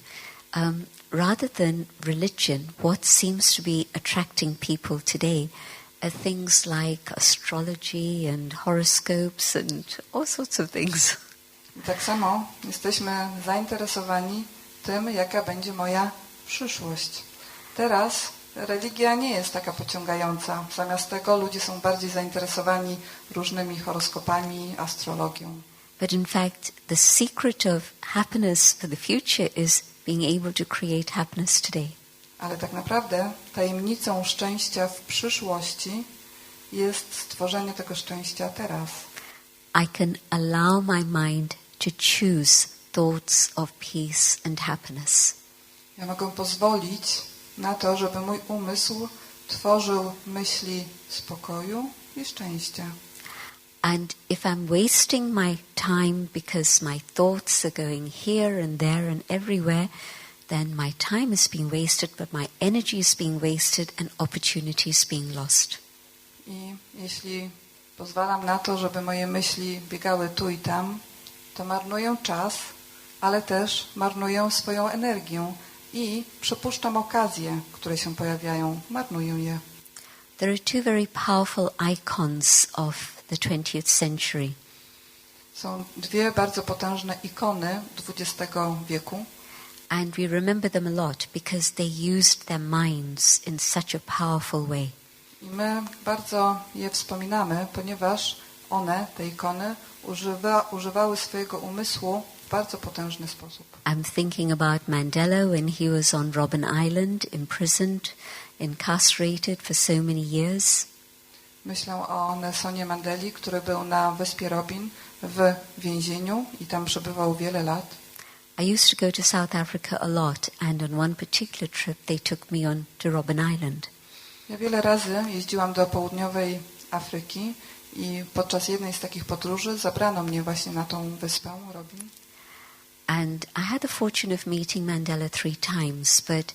Rather than religion, what seems to be attracting people today are things like astrology and horoscopes and all sorts of things. I tak samo jesteśmy zainteresowani tym, jaka będzie moja przyszłość. Teraz religia nie jest taka pociągająca. Zamiast tego ludzie są bardziej zainteresowani różnymi horoskopami, astrologią. But in fact, the secret of happiness for the future is being able to create happiness today. Ale tak naprawdę tajemnicą szczęścia w przyszłości jest stworzenie tego szczęścia teraz. I can allow my mind to choose thoughts of peace and happiness. Ja mogę pozwolić na to, żeby mój umysł tworzył myśli spokoju i szczęścia. And if I'm wasting my time because my thoughts are going here and there and everywhere, then my time is being wasted, but my energy is being wasted and opportunity is being lost. I jeśli pozwalam na to, żeby moje myśli biegały tu i tam, to marnuję czas, ale też marnuję swoją energię i przepuszczam okazje, które się pojawiają. Marnuję je. There are two very powerful icons of the 20th century. Są dwie bardzo potężne ikony XX wieku. And we remember them a lot because they used their minds in such a powerful way. I my bardzo je wspominamy, ponieważ one, te ikony, używały swojego umysłu w bardzo potężny sposób. I'm thinking about Mandela when he was on Robben Island, imprisoned, incarcerated for so many years. Myślę o Nelsonie Mandeli, który był na wyspie Robin w więzieniu i tam przebywał wiele lat. I used to go to South Africa a lot, and on one particular trip they took me on to Robben Island. Ja wiele razy jeździłam do południowej Afryki i podczas jednej z takich podróży zabrano mnie właśnie na tą wyspę Robin. And I had the fortune of meeting Mandela 3 times, but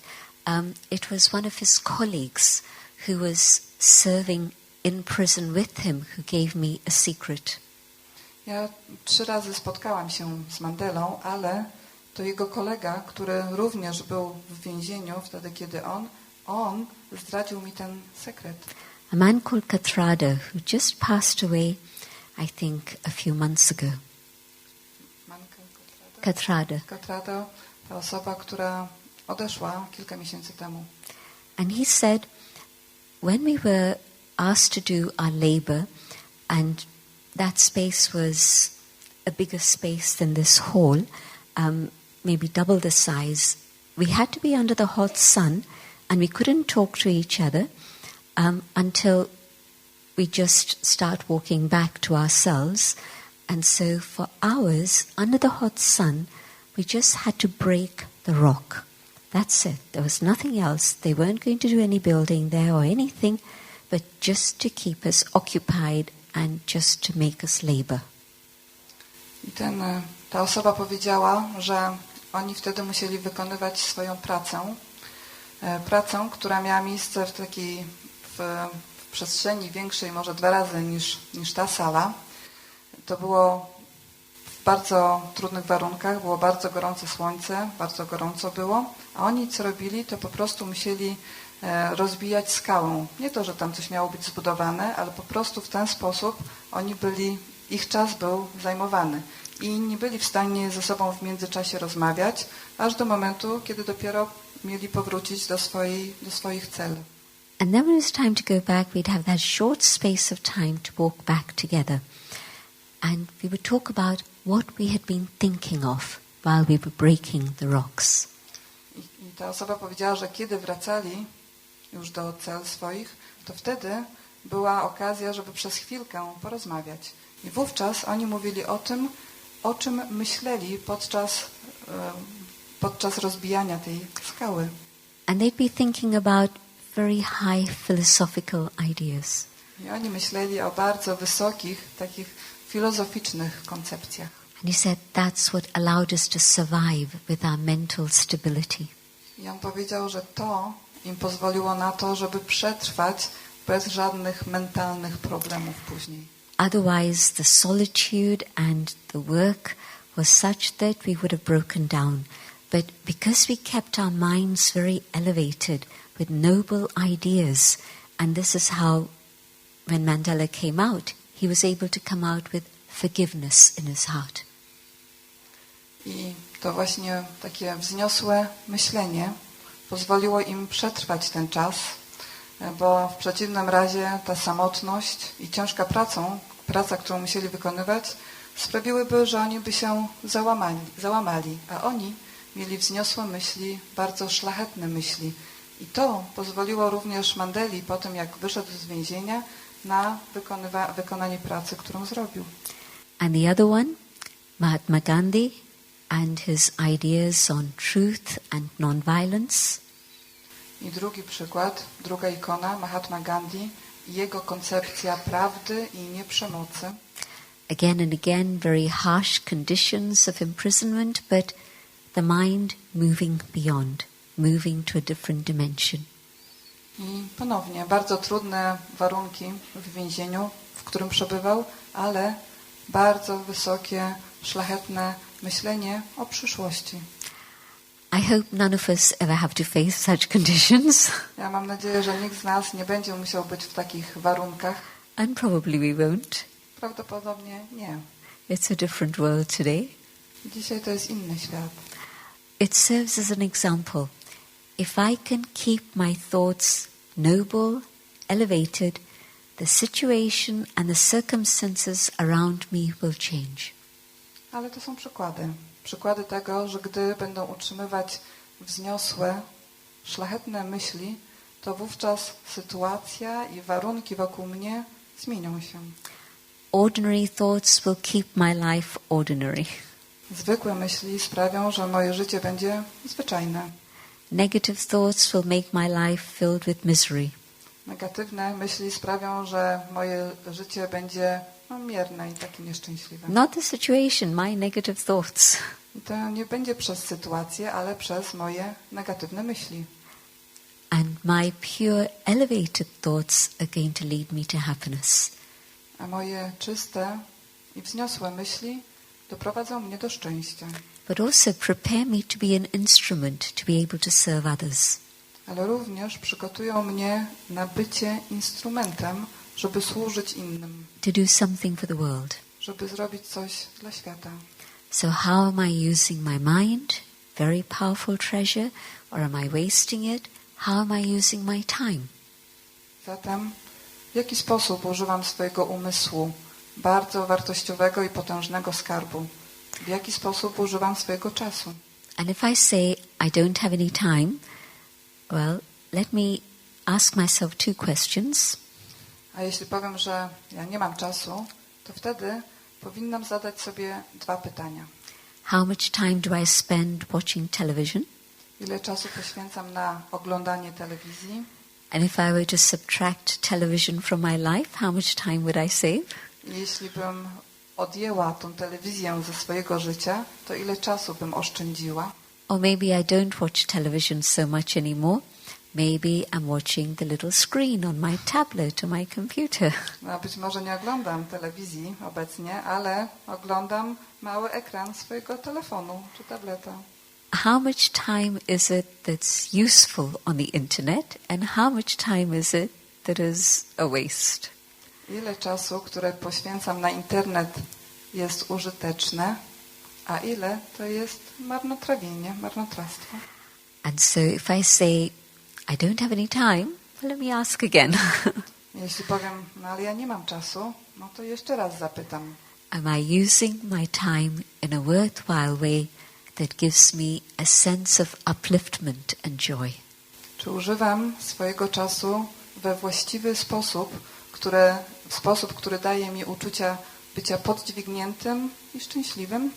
it was one of his colleagues who was serving in prison with him who gave me a secret. Ja 3 razy spotkałam się z Mandelą, ale to jego kolega, który również był w więzieniu wtedy, kiedy on zdradził mi ten sekret. A man called Kathrada, who just passed away, I think, a few months ago. Kathrada, ta osoba, która odeszła kilka miesięcy temu. And he said, when we were asked to do our labor, and that space was a bigger space than this hall, maybe double the size, we had to be under the hot sun, and we couldn't talk to each other until we just start walking back to ourselves. And so for hours under the hot sun, we just had to break the rock. That's it. There was nothing else. They weren't going to do any building there or anything, but just to keep us occupied and just to make us labor. I ta osoba powiedziała, że oni wtedy musieli wykonywać swoją pracę, która miała miejsce w przestrzeni większej, może 2 razy niż ta sala. To było w bardzo trudnych warunkach, było bardzo gorące słońce, bardzo gorąco było, a oni co robili, to po prostu musieli rozbijać skałę. Nie to, że tam coś miało być zbudowane, ale po prostu w ten sposób ich czas był zajmowany. I nie byli w stanie ze sobą w międzyczasie rozmawiać, aż do momentu, kiedy dopiero mieli powrócić do swoich celów. And then when it was time to go back, we'd have that short space of time to walk back together. And we would talk about what we had been thinking of while we were breaking the rocks. I ta osoba powiedziała, że kiedy wracali już do cel swoich, to wtedy była okazja, żeby przez chwilkę porozmawiać. I wówczas oni mówili o tym, o czym myśleli podczas rozbijania tej skały. And they'd be thinking about very high philosophical ideas. I oni myśleli o bardzo wysokich, takich filozoficznych koncepcjach. And he said that's what allowed us to survive with our mental stability. I on powiedział, że to im pozwoliło na to, żeby przetrwać bez żadnych mentalnych problemów później. Otherwise, the solitude and the work was such that we would have broken down. But because we kept our minds very elevated with noble ideas, and this is how, when Mandela came out, he was able to come out with forgiveness in his heart. I to właśnie takie wzniosłe myślenie pozwoliło im przetrwać ten czas, bo w przeciwnym razie ta samotność i ciężka praca, którą musieli wykonywać, sprawiłyby, że oni by się załamali, a oni mieli wzniosłe myśli, bardzo szlachetne myśli. I to pozwoliło również Mandeli po tym, jak wyszedł z więzienia, na wykonanie pracy, którą zrobił. And the other one, Mahatma Gandhi and his ideas on truth and non-violence. I drugi przykład, druga ikona, Mahatma Gandhi i jego koncepcja prawdy i nieprzemocy. Again and again, very harsh conditions of imprisonment, but the mind moving beyond, moving to a different dimension. I ponownie bardzo trudne warunki w więzieniu, w którym przebywał, ale bardzo wysokie, szlachetne myślenie o przyszłości. I hope none of us ever have to face such conditions. Ja mam nadzieję, że nikt z nas nie będzie musiał być w takich warunkach. And probably we won't. Prawdopodobnie nie. It's a different world today. Dzisiaj to jest inny świat. It serves as an example. If I can keep my thoughts noble, elevated, the situation and the circumstances around me will change. Ale to są przykłady. Przykłady tego, że gdy będą utrzymywać wzniosłe, szlachetne myśli, to wówczas sytuacja i warunki wokół mnie zmienią się. Ordinary thoughts will keep my life ordinary. Zwykłe myśli sprawią, że moje życie będzie zwyczajne. Negative thoughts will make my life filled with misery. Negatywne myśli sprawią, że moje życie będzie mierne i takie nieszczęśliwe. Not the situation, my negative thoughts. I to nie będzie przez sytuację, ale przez moje negatywne myśli. And my pure, elevated thoughts are going to lead me to happiness. A moje czyste i wzniosłe myśli doprowadzą mnie do szczęścia. But also prepare me to be an instrument to be able to serve others. Ale również przygotują mnie na bycie instrumentem, żeby służyć innym. To do something for the world. Żeby zrobić coś dla świata. So how am I using my mind? Very powerful treasure. Or am I wasting it? How am I using my time? Zatem w jaki sposób używam swojego umysłu, bardzo wartościowego i potężnego skarbu? W jaki sposób używam swojego czasu? And if I say I don't have any time, well, let me ask myself two questions. A jeśli powiem, że ja nie mam czasu, to wtedy powinnam zadać sobie dwa pytania. How much time do I spend watching television? Ile czasu poświęcam na oglądanie telewizji? And if I were to subtract television from my life, how much time would I save? Jeśli bym odjęła tą telewizję ze swojego życia, to ile czasu bym oszczędziła? Or maybe I don't watch television so much anymore. Maybe I'm watching the little screen on my tablet or my computer. No, być może nie oglądam telewizji obecnie, ale oglądam mały ekran swojego telefonu czy tableta. How much time is it that's useful on the internet and how much time is it that is a waste? Ile czasu, które poświęcam na internet, jest użyteczne, a ile to jest marnotrawienie, marnotrawstwo. And so if I say I don't have any time, well, let me ask again. Jeśli powiem, no ale ja nie mam czasu, no to jeszcze raz zapytam. Am I using my time in a worthwhile way that gives me a sense of upliftment and joy? Czy używam swojego czasu we właściwy sposób, który daje mi uczucia bycia podźwigniętym i szczęśliwym?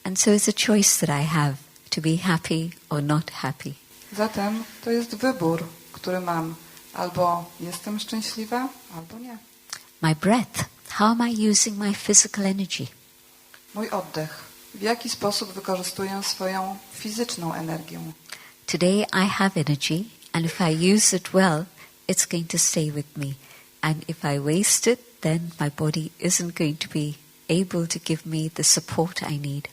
And so it's a choice that I have to be happy or not happy. Zatem to jest wybór, który mam. Albo jestem szczęśliwa, albo nie. My breath. How am I using my physical energy? Mój oddech. W jaki sposób wykorzystuję swoją fizyczną energię? Today I have energy, and if I use it well, it's going to stay with me. And if I waste it, then my body isn't going to be able to give me the support I need.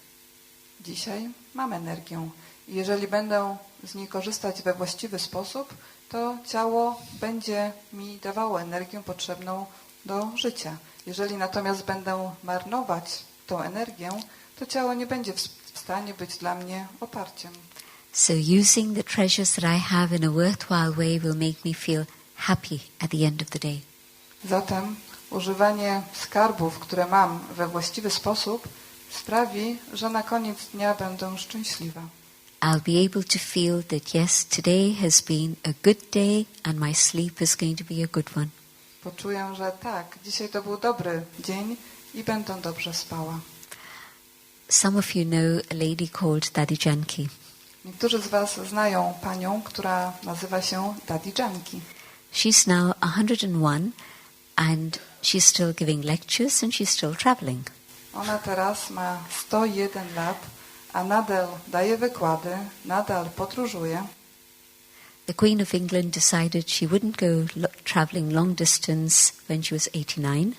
Dzisiaj mam energię. I jeżeli będę z niej korzystać we właściwy sposób, to ciało będzie mi dawało energię potrzebną do życia. Jeżeli natomiast będę marnować tą energię, to ciało nie będzie w stanie być dla mnie oparciem. So using the treasures that I have in a worthwhile way will make me feel happy at the end of the day. Zatem używanie skarbów, które mam we właściwy sposób, sprawi, że na koniec dnia będę szczęśliwa. I'll be able to feel that yes, today has been a good day and my sleep is going to be a good one. Poczuję, że tak, dzisiaj to był dobry dzień i będę dobrze spała. Some of you know a lady called Jayanti. Niektórzy z was znają panią, która nazywa się Jayanti. She's now 101 and she's still giving lectures and she's still traveling. Ona teraz ma 101 lat, a nadal daje wykłady, nadal podróżuje. The Queen of England decided she wouldn't go traveling long distance when she was 89.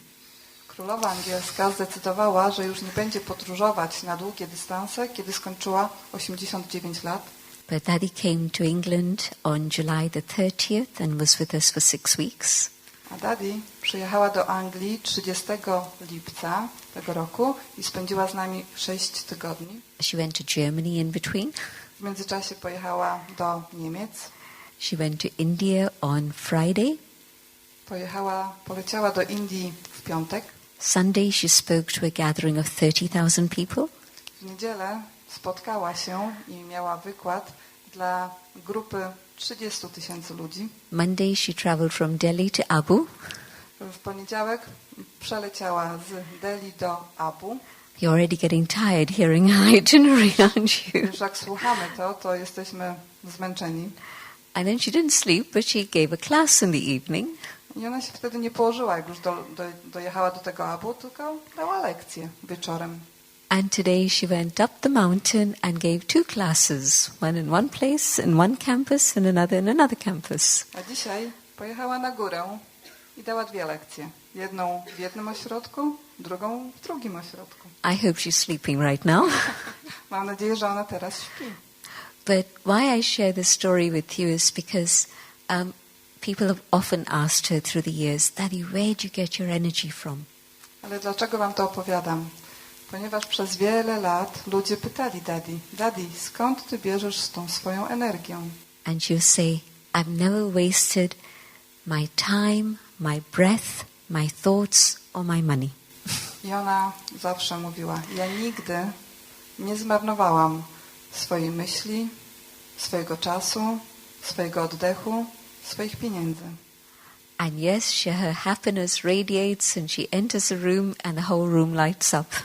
Królowa angielska zdecydowała, że już nie będzie podróżować na długie dystanse, kiedy skończyła 89 lat. But Daddy came to England on July the 30th and was with us for 6 weeks. A Daddy przyjechała do Anglii 30 lipca tego roku i spędziła z nami 6 tygodni. She went to Germany in between. W międzyczasie pojechała do Niemiec. She went to India on Friday. Poleciała do Indii w piątek. Sunday she spoke to a gathering of 30,000 people. W niedzielę spotkała się i miała wykład dla grupy 30 000 ludzi. Monday she traveled from Delhi to Abu. W poniedziałek przeleciała z Delhi do Abu. You're already getting tired hearing her itinerary, aren't you? Już jak słuchamy to jesteśmy zmęczeni. And then she didn't sleep, but she gave a class in the evening. I ona się wtedy nie położyła, jak już dojechała do tego Abu, tylko dała lekcję wieczorem. And today she went up the mountain and gave 2 classes, one in one place, in one campus, and another in another campus. A dzisiaj pojechała na górę i dała 2 lekcje. Jedną w jednym ośrodku, drugą w drugim ośrodku. I hope she's sleeping right now. Mam nadzieję, że ona teraz śpi. But why I share this story with you is because people have often asked her through the years, Daddy, where do you get your energy from? Ale dlaczego wam to opowiadam? Ponieważ przez wiele lat ludzie pytali Daddy, skąd ty bierzesz tą swoją energię? And she'll say, I've never wasted my time, my breath, my thoughts or my money. I ona zawsze mówiła, ja nigdy nie zmarnowałam swojej myśli, swojego czasu, swojego oddechu, swoich pieniędzy. And yes, her happiness radiates and she enters a room and the whole room lights up.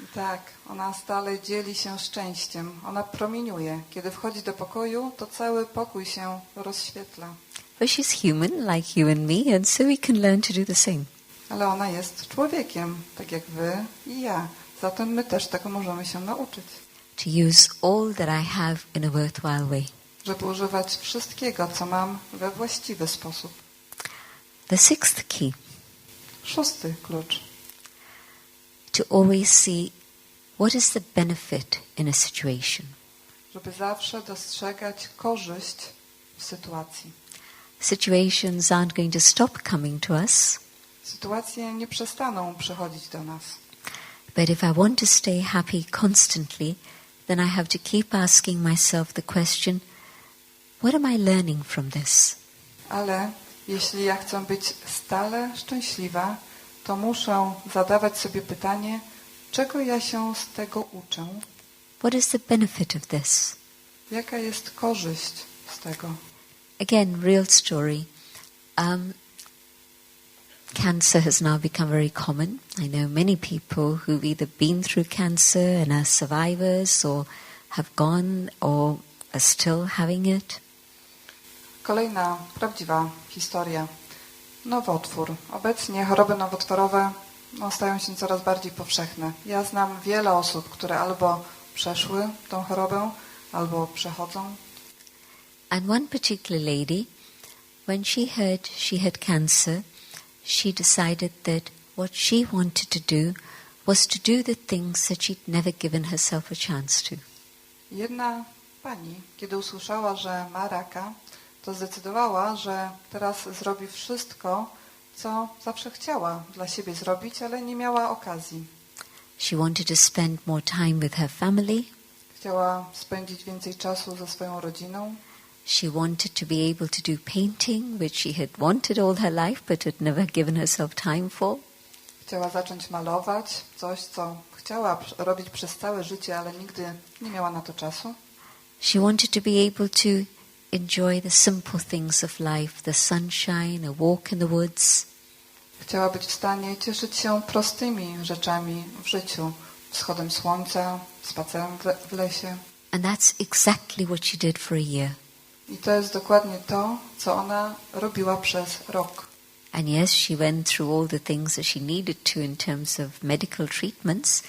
I tak, ona stale dzieli się szczęściem. Ona promieniuje. Kiedy wchodzi do pokoju, to cały pokój się rozświetla. But she's human like you and me, and so we can learn to do the same. Ale ona jest człowiekiem, tak jak wy i ja. Zatem my też tego możemy się nauczyć. To use all that I have in a worthwhile way. Żeby używać wszystkiego, co mam, we właściwy sposób. The 6th key. 6. klucz. To always see what is the benefit in a situation. Żeby zawsze dostrzegać korzyść w sytuacji. Situations aren't going to stop coming to us. Sytuacje nie przestaną przychodzić do nas. But if I want to stay happy constantly, then I have to keep asking myself the question, what am I learning from this? Ale jeśli ja chcę być stale szczęśliwa, to muszę zadawać sobie pytanie, czego ja się z tego uczę? What is the benefit of this? Jaka jest korzyść z tego? Again, real story. Cancer has now become very common. I know many people who've either been through cancer and are survivors, or have gone, or are still having it. Kolejna prawdziwa historia. Nowotwór. Obecnie choroby nowotworowe stają się coraz bardziej powszechne. Ja znam wiele osób, które albo przeszły tą chorobę, albo przechodzą. And one particular lady, when she heard she had cancer, she decided that what she wanted to do was to do the things that she'd never given herself a chance to. Jedna pani, kiedy usłyszała, że ma raka, to zdecydowała, że teraz zrobi wszystko, co zawsze chciała dla siebie zrobić, ale nie miała okazji. She wanted to spend more time with her family. Chciała spędzić więcej czasu ze swoją rodziną. She wanted to be able to do painting, which she had wanted all her life, but had never given herself time for. Chciała zacząć malować, coś, co chciała robić przez całe życie, ale nigdy nie miała na to czasu. She wanted to be able to enjoy the simple things of life, the sunshine, a walk in the woods. Chciała być w stanie cieszyć się prostymi rzeczami w życiu, wschodem słońca, spacerem w lesie. And that's exactly what she did for a year. I to jest dokładnie to, co ona robiła przez rok. And yes, she went through all the things that she needed to in terms of medical treatments,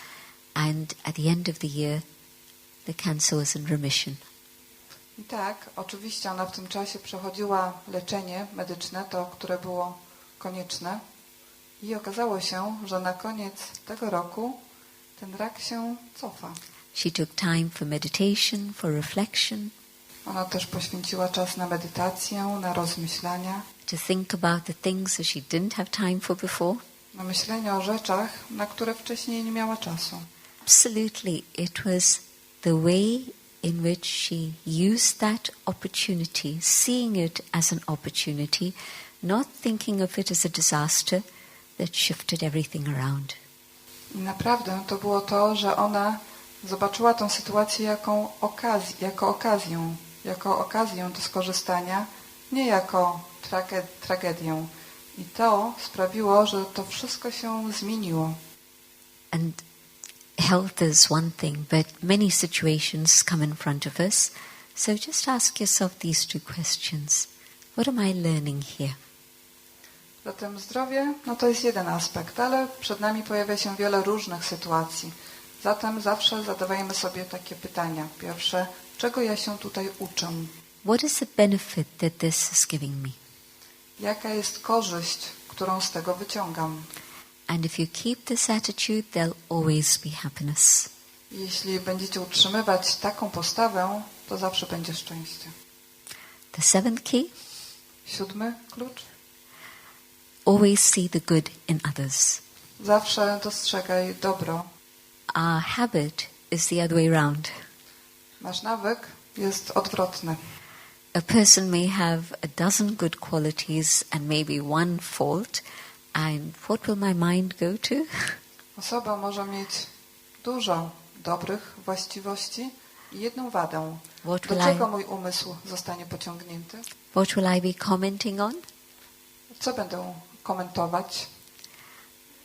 and at the end of the year, the cancer was in remission. I tak, oczywiście ona w tym czasie przechodziła leczenie medyczne, to, które było konieczne. I okazało się, że na koniec tego roku ten rak się cofa. She took time for meditation, for reflection. Ona też poświęciła czas na medytację, na rozmyślania, To think about the things that she didn't have time for before. na myślenie o rzeczach, na które wcześniej nie miała czasu. Absolutely, it was the way in which she used that opportunity, seeing it as an opportunity, not thinking of it as a disaster, that shifted everything around. I naprawdę to było to, że ona zobaczyła tę sytuację jako okazję do skorzystania, nie jako tragedię. I to sprawiło, że to wszystko się zmieniło. And health is one thing, but many situations come in front of us. So just ask yourself these two questions. What am I learning here? Zatem zdrowie, to jest jeden aspekt, ale przed nami pojawia się wiele różnych sytuacji. Zatem zawsze zadawajmy sobie takie pytania. Pierwsze, czego ja się tutaj uczę? What is the benefit that this is giving me? Jaka jest korzyść, którą z tego wyciągam? And if you keep this attitude, there'll always be happiness. Jeśli będziecie utrzymywać taką postawę, to zawsze będzie szczęście. The seventh key, 7. klucz. always see the good in others. Zawsze dostrzegaj dobro. Our habit is the other way round. Nasz nawyk jest odwrotny. A person may have a dozen good qualities and maybe one fault, and what will my mind go to? Osoba może mieć dużo dobrych właściwości i jedną wadę. Do czego mój umysł zostanie pociągnięty? What will I be commenting on? Co będę komentować?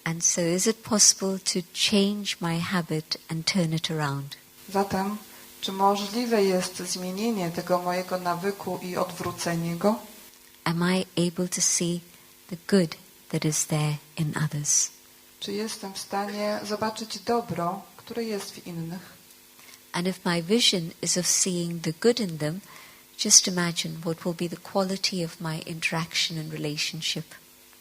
And so is it possible to change my habit and turn it around? Zatem, czy możliwe jest zmienienie tego mojego nawyku i odwrócenie go? Am I able to see the good that is there in others? Czy jestem w stanie zobaczyć dobro, które jest w innych? And if my vision is of seeing the good in them, just imagine what will be the quality of my interaction and relationship.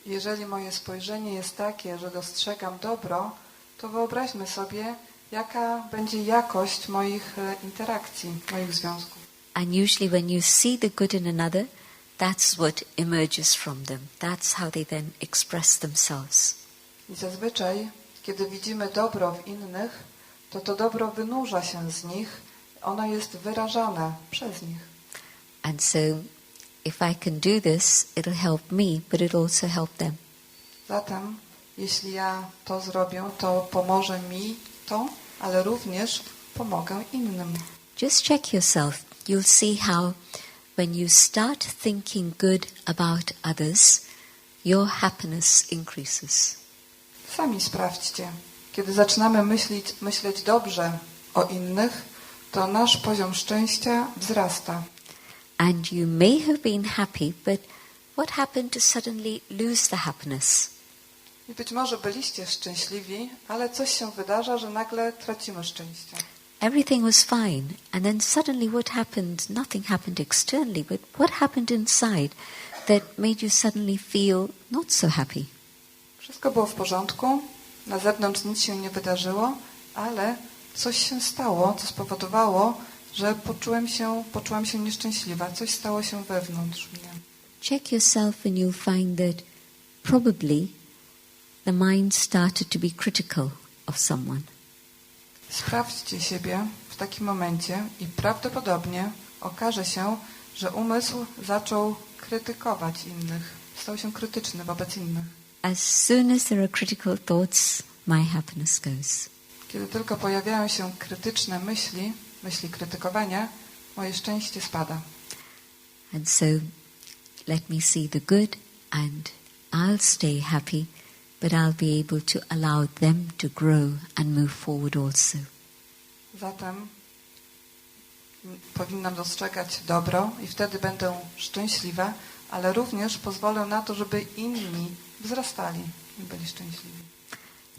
Jeżeli moje spojrzenie jest takie, że dostrzegam dobro, to wyobraźmy sobie, jaka będzie jakość moich interakcji, moich związków. And usually when you see the good in another, that's what emerges from them. That's how they then express themselves. I zazwyczaj, kiedy widzimy dobro w innych, to dobro wynurza się z nich, ono jest wyrażane przez nich. And so if I can do this, it'll help me, but it'll also help them. Zatem, jeśli ja to zrobię, to pomoże mi to, ale również pomogę innym. Just check yourself. You'll see how when you start thinking good about others, your happiness increases. Sami sprawdźcie. Kiedy zaczynamy myśleć dobrze o innych, to nasz poziom szczęścia wzrasta. And you may have been happy, but what happened to suddenly lose the happiness? I być może byliście szczęśliwi, ale coś się wydarza, że nagle tracimy szczęście. Everything was fine, and then suddenly what happened? Nothing happened externally, but what happened inside that made you suddenly feel not so happy? Wszystko było w porządku, na zewnątrz nic się nie wydarzyło, ale coś się stało, co spowodowało, że poczułam się nieszczęśliwa. Coś stało się wewnątrz mnie. Check yourself and you'll find that probably the mind started to be critical of someone. Sprawdźcie siebie w takim momencie i prawdopodobnie okaże się, że umysł zaczął krytykować innych. Stał się krytyczny wobec innych. As soon as there are critical thoughts, my happiness goes. Kiedy tylko pojawiają się krytyczne myśli krytykowania, moje szczęście spada. And so let me see the good and I'll stay happy, but I'll be able to allow them to grow and move forward also. Zatem powinnam dostrzegać dobro i wtedy będę szczęśliwa, ale również pozwolę na to, żeby inni wzrastali i byli szczęśliwi.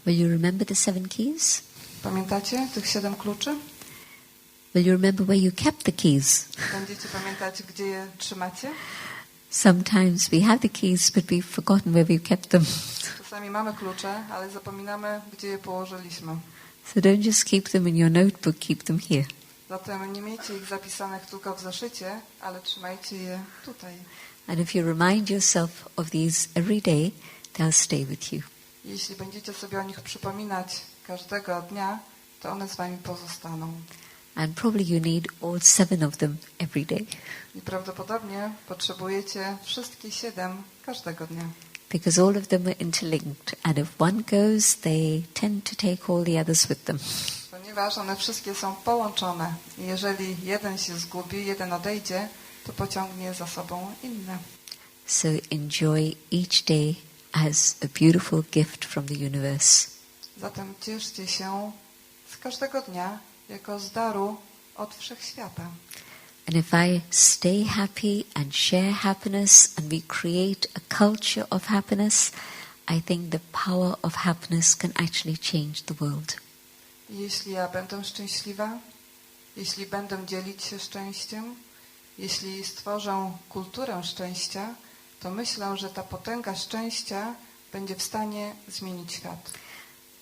Will you remember the 7 keys? Pamiętacie tych 7 kluczy? Will you remember where you kept the keys? Będziecie pamiętać, gdzie je trzymacie? Sometimes we have the keys, but we've forgotten where we kept them. Czasami mamy klucze, ale zapominamy, gdzie je położyliśmy. So don't just keep them in your notebook, keep them here. Zatem nie miejcie ich zapisanych tylko w zeszycie, ale trzymajcie je tutaj. And if you remind yourself of these every day, they'll stay with you. Jeśli będziecie sobie o nich przypominać każdego dnia, to one z wami pozostaną. And probably you need all 7 of them every day. I prawdopodobnie potrzebujecie wszystkie 7 każdego dnia. Because all of them are interlinked, and if one goes, they tend to take all the others with them. Ponieważ one wszystkie są połączone. I jeżeli jeden się zgubi, jeden odejdzie, to pociągnie za sobą inne. So enjoy each day as a beautiful gift from the universe. Zatem cieszcie się z każdego dnia jako z daru od wszechświata. And if I stay happy and share happiness and we create a culture of happiness, I think the power of happiness can actually change the world. Jeśli ja będę szczęśliwa, jeśli będę dzielić się szczęściem, jeśli stworzę kulturę szczęścia, to myślę, że ta potęga szczęścia będzie w stanie zmienić świat.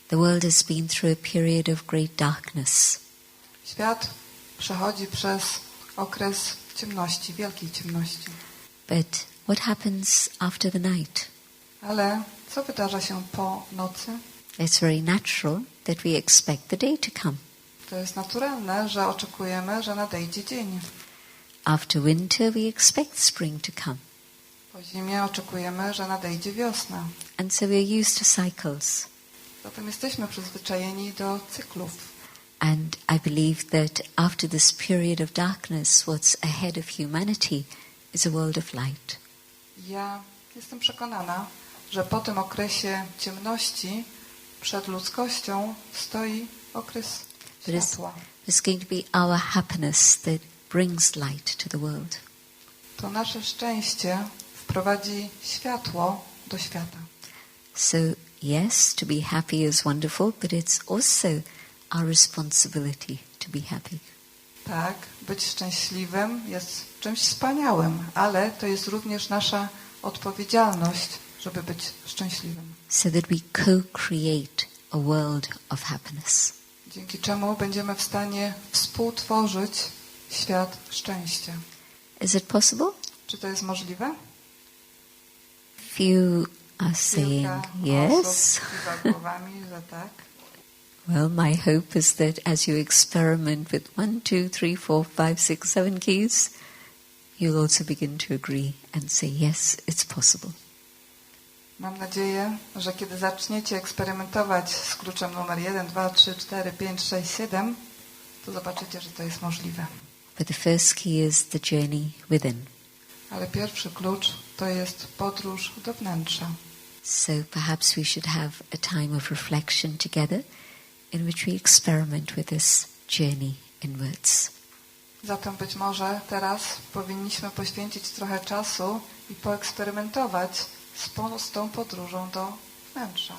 The world has been through a period of great darkness. Świat przechodzi przez okres ciemności, wielkiej ciemności. But what happens after the night? Ale co wydarza się po nocy? It's very natural that we expect the day to come. To jest naturalne, że oczekujemy, że nadejdzie dzień. After winter, we expect spring to come. Po zimie oczekujemy, że nadejdzie wiosna. And so we're used to cycles. Zatem jesteśmy przyzwyczajeni do cyklów. And I believe that after this period of darkness, what's ahead of humanity is a world of light. Ja jestem przekonana, że po tym okresie ciemności przed ludzkością stoi okres światła. It's going to be our happiness that brings light to the world. To nasze szczęście wprowadzi światło do świata. So yes, to be happy is wonderful, but it's also our responsibility to be happy. Tak, być szczęśliwym jest czymś wspaniałym, ale to jest również nasza odpowiedzialność, żeby być szczęśliwym. So that we co-create a world of happiness. Dzięki czemu będziemy w stanie współtworzyć świat szczęścia. Is it possible? Czy to jest możliwe? Few are saying Kilka yes. osób kiwa głowami, że tak. Well, my hope is that as you experiment with 1, 2, 3, 4, 5, 6, 7 keys, you'll also begin to agree and say, yes, it's possible. Mam nadzieję, że kiedy zaczniecie eksperymentować z kluczem numer 1, 2, 3, 4, 5, 6, 7, to zobaczycie, że to jest możliwe. But the first key is the journey within. Ale pierwszy klucz to jest podróż do wnętrza. So perhaps we should have a time of reflection together in which we experiment with this journey inwards. Zatem być może teraz powinniśmy poświęcić trochę czasu i poeksperymentować z tą podróżą do wnętrza.